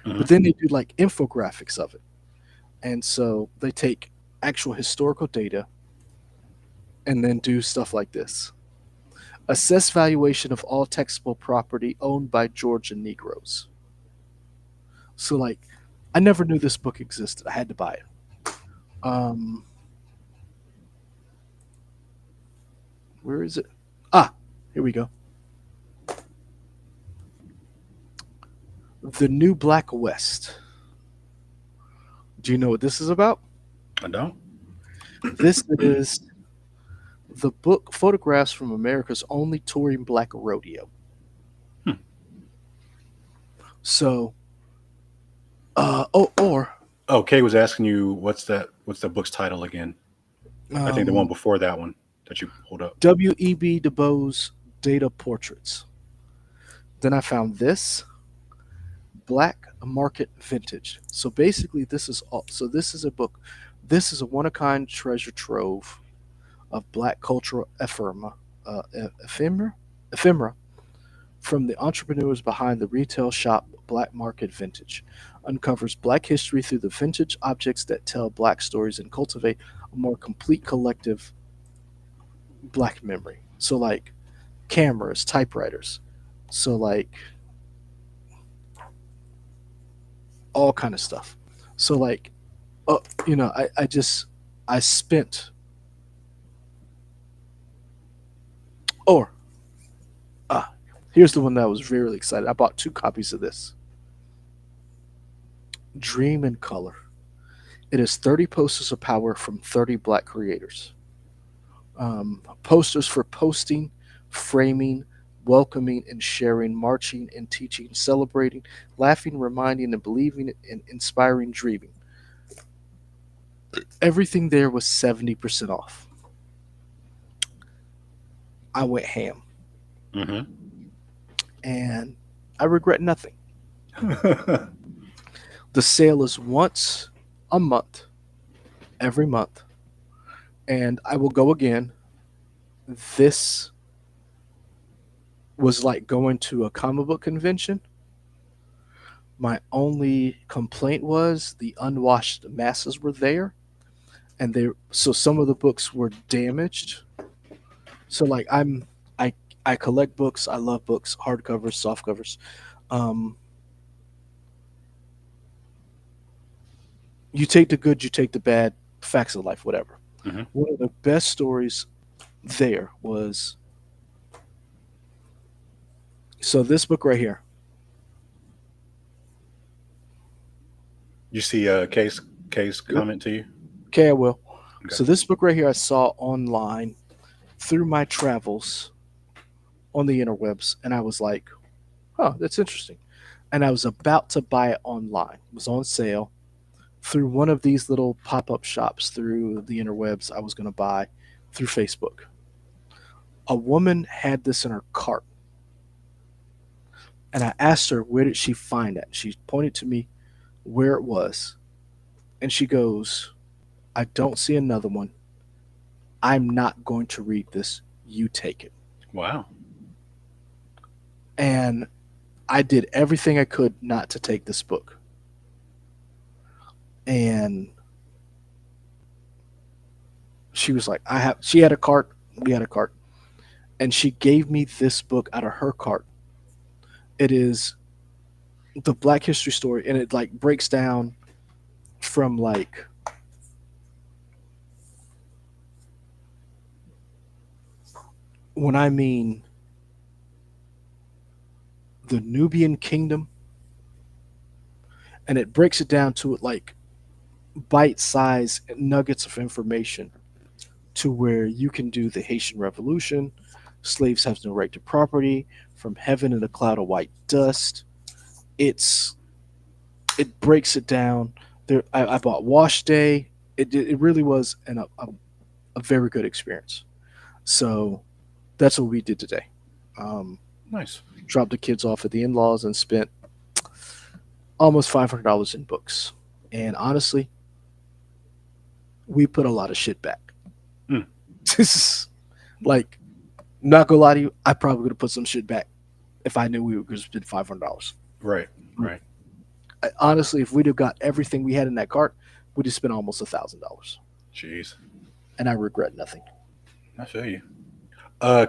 But Mhm. then they do like infographics of it. And so they take actual historical data and then do stuff like this. Assess valuation of all taxable property owned by Georgia Negroes. So like I never knew this book existed. I had to buy it. Um where is it? Ah, here we go. The New Black West. Do you know what this is about? I don't. This is the book Photographs from America's Only Touring Black Rodeo. Hmm. So, or Oh, Kay was asking you what's that? What's the book's title again? I think the one before that one that you pulled up. W.E.B. Du Bois Data Portraits. Then I found this Black Market Vintage. So basically, this is all. So this is a book. This is a one of kind treasure trove of Black cultural ephemera from the entrepreneurs behind the retail shop Black Market Vintage. Uncovers Black history through the vintage objects that tell Black stories and cultivate a more complete collective Black memory. So like cameras, typewriters. So like all kind of stuff. So like, I spent or ah, here's the one that I was very excited. I bought two copies of this. Dream in Color. It is 30 posters of power from 30 Black creators. Posters for posting, framing, welcoming and sharing, marching and teaching, celebrating, laughing, reminding and believing, and inspiring dreaming. Everything there was 70% off. I went ham Mm-hmm. and I regret nothing. The sale is once a month, every month, and I will go again. This was like going to a comic book convention. My only complaint was the unwashed masses were there, and so some of the books were damaged. So like I I collect books. I love books, hardcovers, softcovers. Um, you take the good, you take the bad, facts of life, whatever. Mm-hmm. One of the best stories there was so this book right here. You see Kay's comment to you? Okay, I will. Okay. So this book right here I saw online through my travels on the interwebs, and I was like, "Oh, that's interesting." And I was about to buy it online. It was on sale through one of these little pop-up shops through the interwebs. I was going to buy through Facebook. A woman had this in her cart, and I asked her where did she find it. She pointed to me where it was, and she goes, "I don't see another one. I'm not going to read this. You take it." Wow. And I did everything I could not to take this book. And she was like, she had a cart, we had a cart. And she gave me this book out of her cart. It is the Black History story, and it like breaks down from like when I mean the Nubian kingdom, and it breaks it down to like bite-sized nuggets of information to where you can do the Haitian Revolution, slaves have no right to property, from heaven in a cloud of white dust. It's it breaks it down. There, I bought Wash Day. It really was a very good experience. So that's what we did today. Um, Nice. Dropped the kids off at the in-laws and spent almost $500 in books. And honestly, we put a lot of shit back. Mm. Like, not gonna lie to you, I probably would have put some shit back if I knew we were going to spend $500. Right. Right. Honestly, if we'd have got everything we had in that cart, we'd have spent almost $1,000, Jeez. and I regret nothing. I feel you.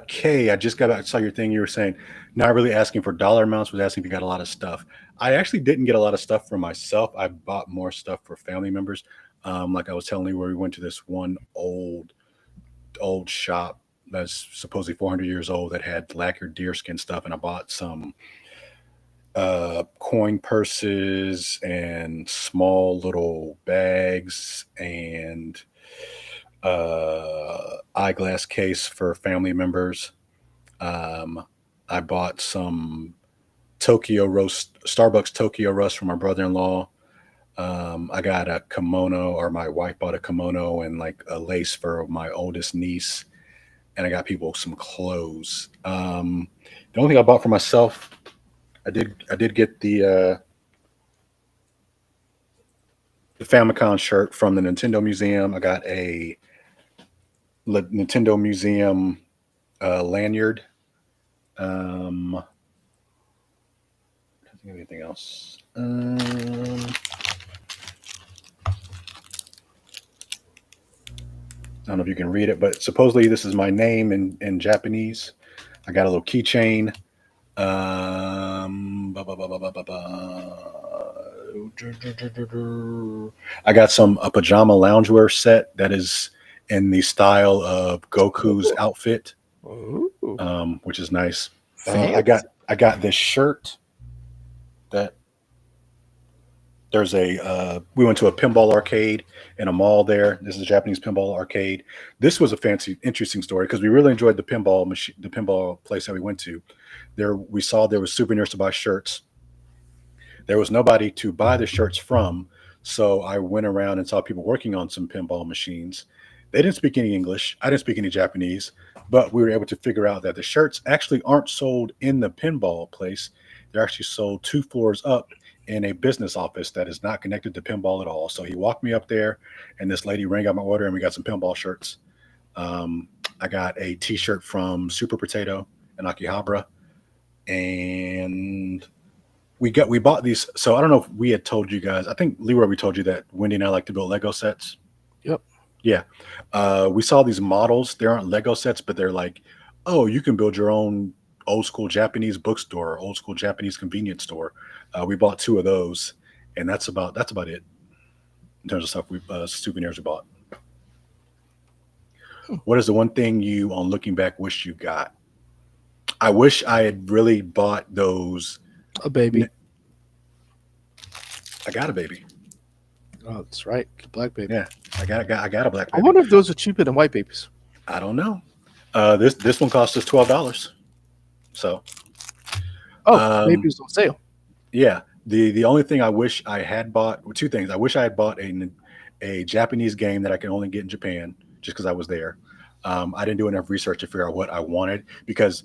Kay, I just got back. Saw your thing. You were saying not really asking for dollar amounts, was asking if you got a lot of stuff. I actually didn't get a lot of stuff for myself. I bought more stuff for family members. Like I was telling you, where we went to this one old shop that's supposedly 400 years old that had lacquered deerskin stuff, and I bought some coin purses and small little bags and eyeglass case for family members. I bought some Starbucks Tokyo Roast for my brother-in-law. I got a kimono, or my wife bought a kimono and like a lace for my oldest niece, and I got people some clothes. The only thing I bought for myself, I did get the Famicom shirt from the Nintendo Museum. I got a Nintendo Museum lanyard. I don't think of anything else. I don't know if you can read it, but supposedly this is my name in Japanese. I got a little keychain. I got a pajama loungewear set that is in the style of Goku's outfit, Ooh, which is nice. fancy. I got this shirt that we went to a pinball arcade in a mall there. This is a Japanese pinball arcade. This was a interesting story because we really enjoyed the pinball place that we went to. We saw there was souvenirs to buy shirts. There was nobody to buy the shirts from, so I went around and saw people working on some pinball machines. They didn't speak any English. I didn't speak any Japanese, but we were able to figure out that the shirts actually aren't sold in the pinball place. They're actually sold 2 floors up in a business office that is not connected to pinball at all. So he walked me up there, and this lady rang out my order, and we got some pinball shirts. I got a T-shirt from Super Potato and Akihabara, and we bought these. So I don't know if we had told you guys. I think Leroy, we told you that Wendy and I like to build Lego sets. Yep. Yeah. We saw these models. They aren't Lego sets, but they're like, oh, you can build your own old school Japanese bookstore, old school Japanese convenience store. We bought 2 of those, and that's about it in terms of stuff souvenirs we bought. What is the one thing you, on looking back, wish you got? I wish I had really bought those. A baby. I got a baby. Oh, that's right. The black baby. Yeah, I got a black I baby. wonder if those are cheaper than white babies. I don't know. This one cost us $12. So Oh, maybe it's on sale. yeah, the only thing I wish I had bought, 2 things. I wish I had bought a Japanese game that I can only get in Japan, just because I was there. I didn't do enough research to figure out what I wanted, because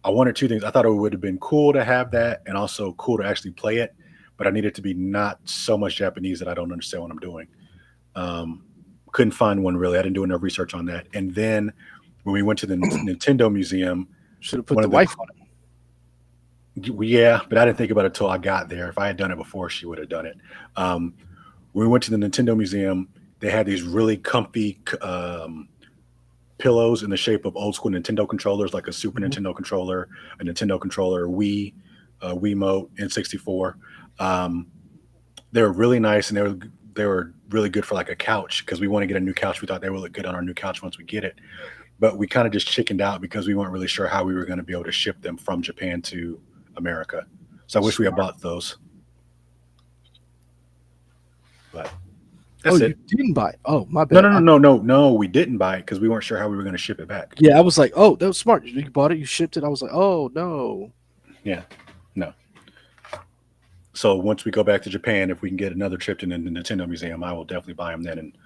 I wanted 2 things. I thought it would have been cool to have that, and also cool to actually play it, but I needed to be not so much Japanese that I don't understand what I'm doing. Couldn't find one really. I didn't do enough research on that. And then when we went to the Nintendo Museum, Should have put one the of the- wife on it. yeah, but I didn't think about it until I got there. If I had done it before, she would have done it. When we went to the Nintendo Museum, they had these really comfy pillows in the shape of old school Nintendo controllers, like a Super Mhm. Nintendo controller, a Nintendo controller, Wii, Wiimote, N64. They were really nice, and they were really good for like a couch, because we want to get a new couch. We thought they would look good on our new couch once we get it. but we kind of just chickened out because we weren't really sure how we were going to be able to ship them from Japan to America. So I wish we had bought those. But that's You it. didn't buy it. Oh, my No, bad. no. We didn't buy it because we weren't sure how we were going to ship it back. Yeah, I was like, oh, that was smart. You bought it, you shipped it. I was like, oh no. Yeah, no. So once we go back to Japan, if we can get another trip to the Nintendo Museum, I will definitely buy them then and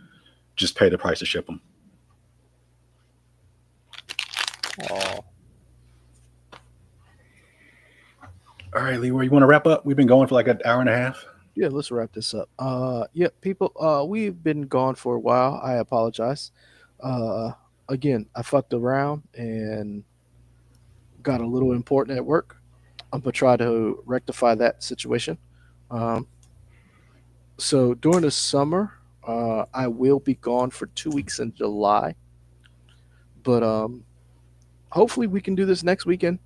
just pay the price to ship them. Oh. All right, Leroy, you want to wrap up? We've been going for like an hour and a half. Yeah, let's wrap this up. Yeah, people, we've been gone for a while. I apologize. Again, I fucked around and got a little important at work. I'm gonna try to rectify that situation. Um, so during the summer, I will be gone for 2 weeks in July, but hopefully we can do this next weekend.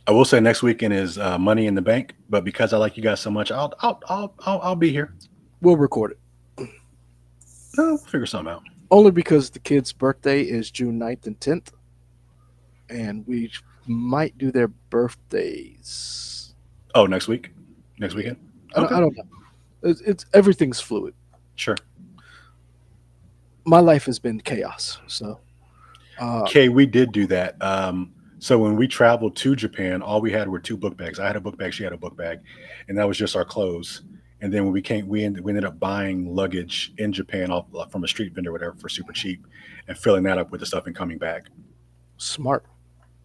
I will say next weekend is Money in the Bank, but because I like you guys so much, I'll be here. We'll record it. No, we'll figure something out. Only because the kid's birthday is June 9th and 10th, and we might do their birthdays. Oh, next weekend. I don't know. It's everything's fluid. Sure. My life has been chaos. So, Okay, we did do that. So when we traveled to Japan, all we had were 2 book bags. I had a book bag, she had a book bag, and that was just our clothes. And then when we came, we ended up buying luggage in Japan from a street vendor, or whatever, for super cheap, and filling that up with the stuff and coming back. smart.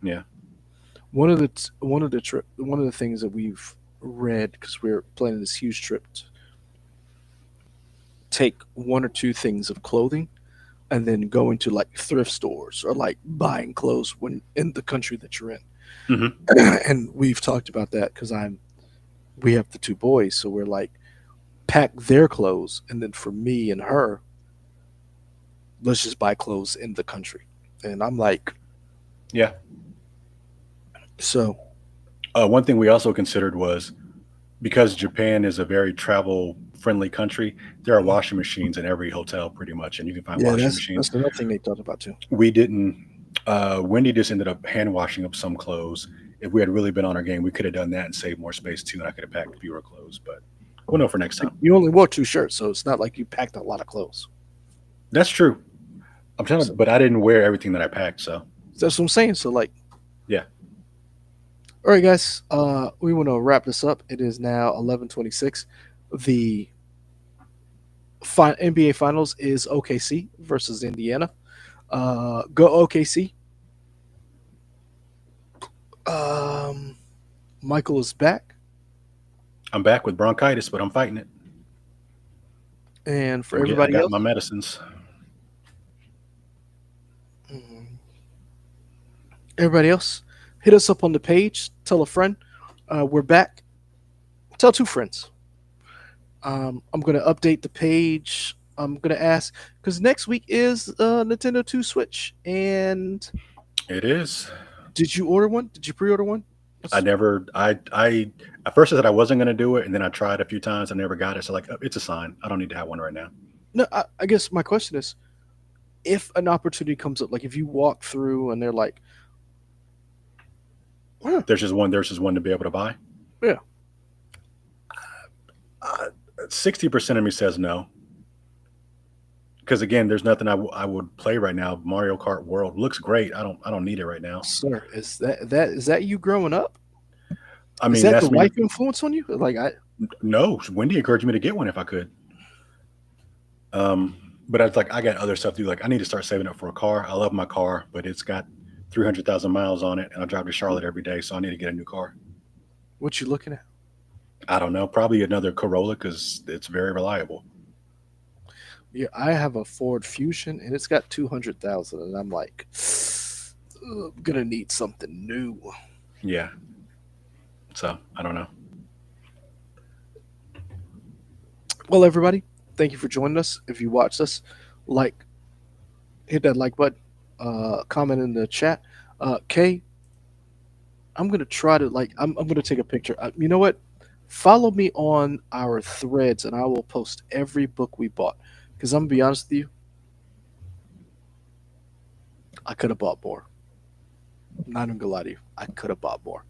Yeah. One of the things that we've read, because we're planning this huge trip, take 1 or 2 things of clothing and then go into like thrift stores or like buying clothes when in the country that you're in. Mhm. And we've talked about that because we have the 2 boys, so we're like, pack their clothes, and then for me and her, let's just buy clothes in the country. And I'm like, Yeah. so One thing we also considered was, because Japan is a very travel friendly country, there are washing machines in every hotel pretty much, and you can find yeah, washing that's machines. another thing they thought about too. We didn't. Wendy just ended up hand washing up some clothes. If we had really been on our game, we could have done that and saved more space too, and I could have packed fewer clothes. But we'll know for next time. You only wore 2 shirts, so it's not like you packed a lot of clothes. That's true. I'm trying to, but I didn't wear everything that I packed. So That's what I'm saying. So like, yeah. All right, guys. We want to wrap this up. It is now 11:26. The NBA Finals is OKC versus Indiana. Go OKC. Michael is back, I'm back with bronchitis, but I'm fighting it. and for I everybody got else, my medicines. everybody else, hit us up on the page. Tell a friend. We're back. Tell 2 friends. I'm going to update the page. I'm going to ask, because next week is Nintendo 2 Switch. And It is. did you order one? Did you pre-order one? I never. I at first I said I wasn't going to do it, and then I tried a few times. I never got it. So like, it's a sign. I don't need to have one right now. No, I guess my question is, if an opportunity comes up, like if you walk through and they're like, There's just one. There's just one to be able to buy. Yeah. 60% of me says no. Because again, there's nothing I would play right now. Mario Kart World looks great. I don't need it right now. sir, is that you growing up? I mean, Is that that's the me. wife influence on you? Like No, Wendy encouraged me to get one if I could. But I was like, I got other stuff to do. Like, I need to start saving up for a car. I love my car, but it's got 300,000 miles on it, and I drive to Charlotte every day, so I need to get a new car. what you looking at? I don't know, probably another Corolla because it's very reliable. Yeah, I have a Ford Fusion and it's got 200,000, and I'm like, I'm gonna need something new. Yeah. So I don't know. Well, everybody, thank you for joining us. If you watched us, hit that like button, comment in the chat. Kay, I'm gonna try to I'm gonna take a picture. You know what? Follow me on our threads, and I will post every book we bought. Because I'm gonna be honest with you, I could have bought more. Not even gonna lie to you. I could have bought more.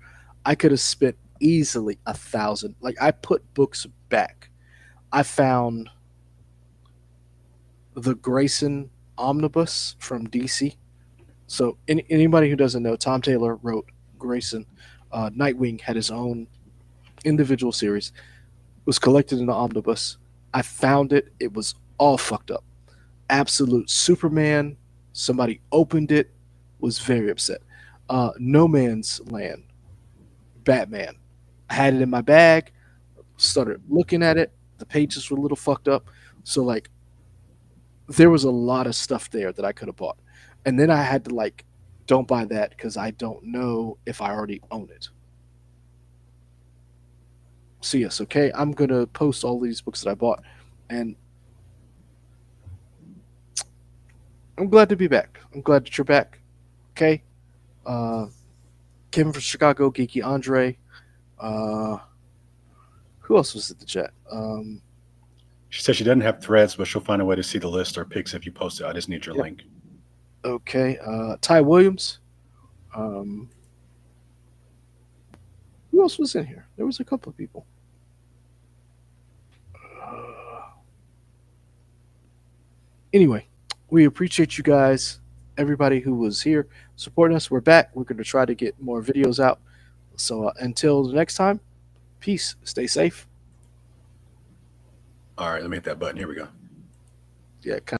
I could have spent easily 1,000. Like I put books back. I found the Grayson Omnibus from DC. So anybody who doesn't know, Tom Taylor wrote Grayson. Nightwing had his own individual series. It was collected in an omnibus. I found it. It was all fucked up. Absolute Superman. Somebody opened it. Was very upset. No Man's Land. Batman. I had it in my bag. Started looking at it. The pages were a little fucked up. So like, there was a lot of stuff there that I could have bought, and then I had to like, don't buy that because I don't know if I already own it. So yes, okay, I'm gonna post all these books that I bought, and I'm glad to be back. I'm glad that you're back. Okay, uh, Kevin from Chicago, Geeky Andre. Who else was at the chat? She said she doesn't have threads, but she'll find a way to see the list or pics if you post it. I just need your Yep. link. Okay, Ty Williams. Who else was in here? There was a couple of people. Anyway, we appreciate you guys, everybody who was here supporting us. We're back. We're going to try to get more videos out. So until the next time, peace. Stay safe. All right, let me hit that button. Here we go. Yeah, kind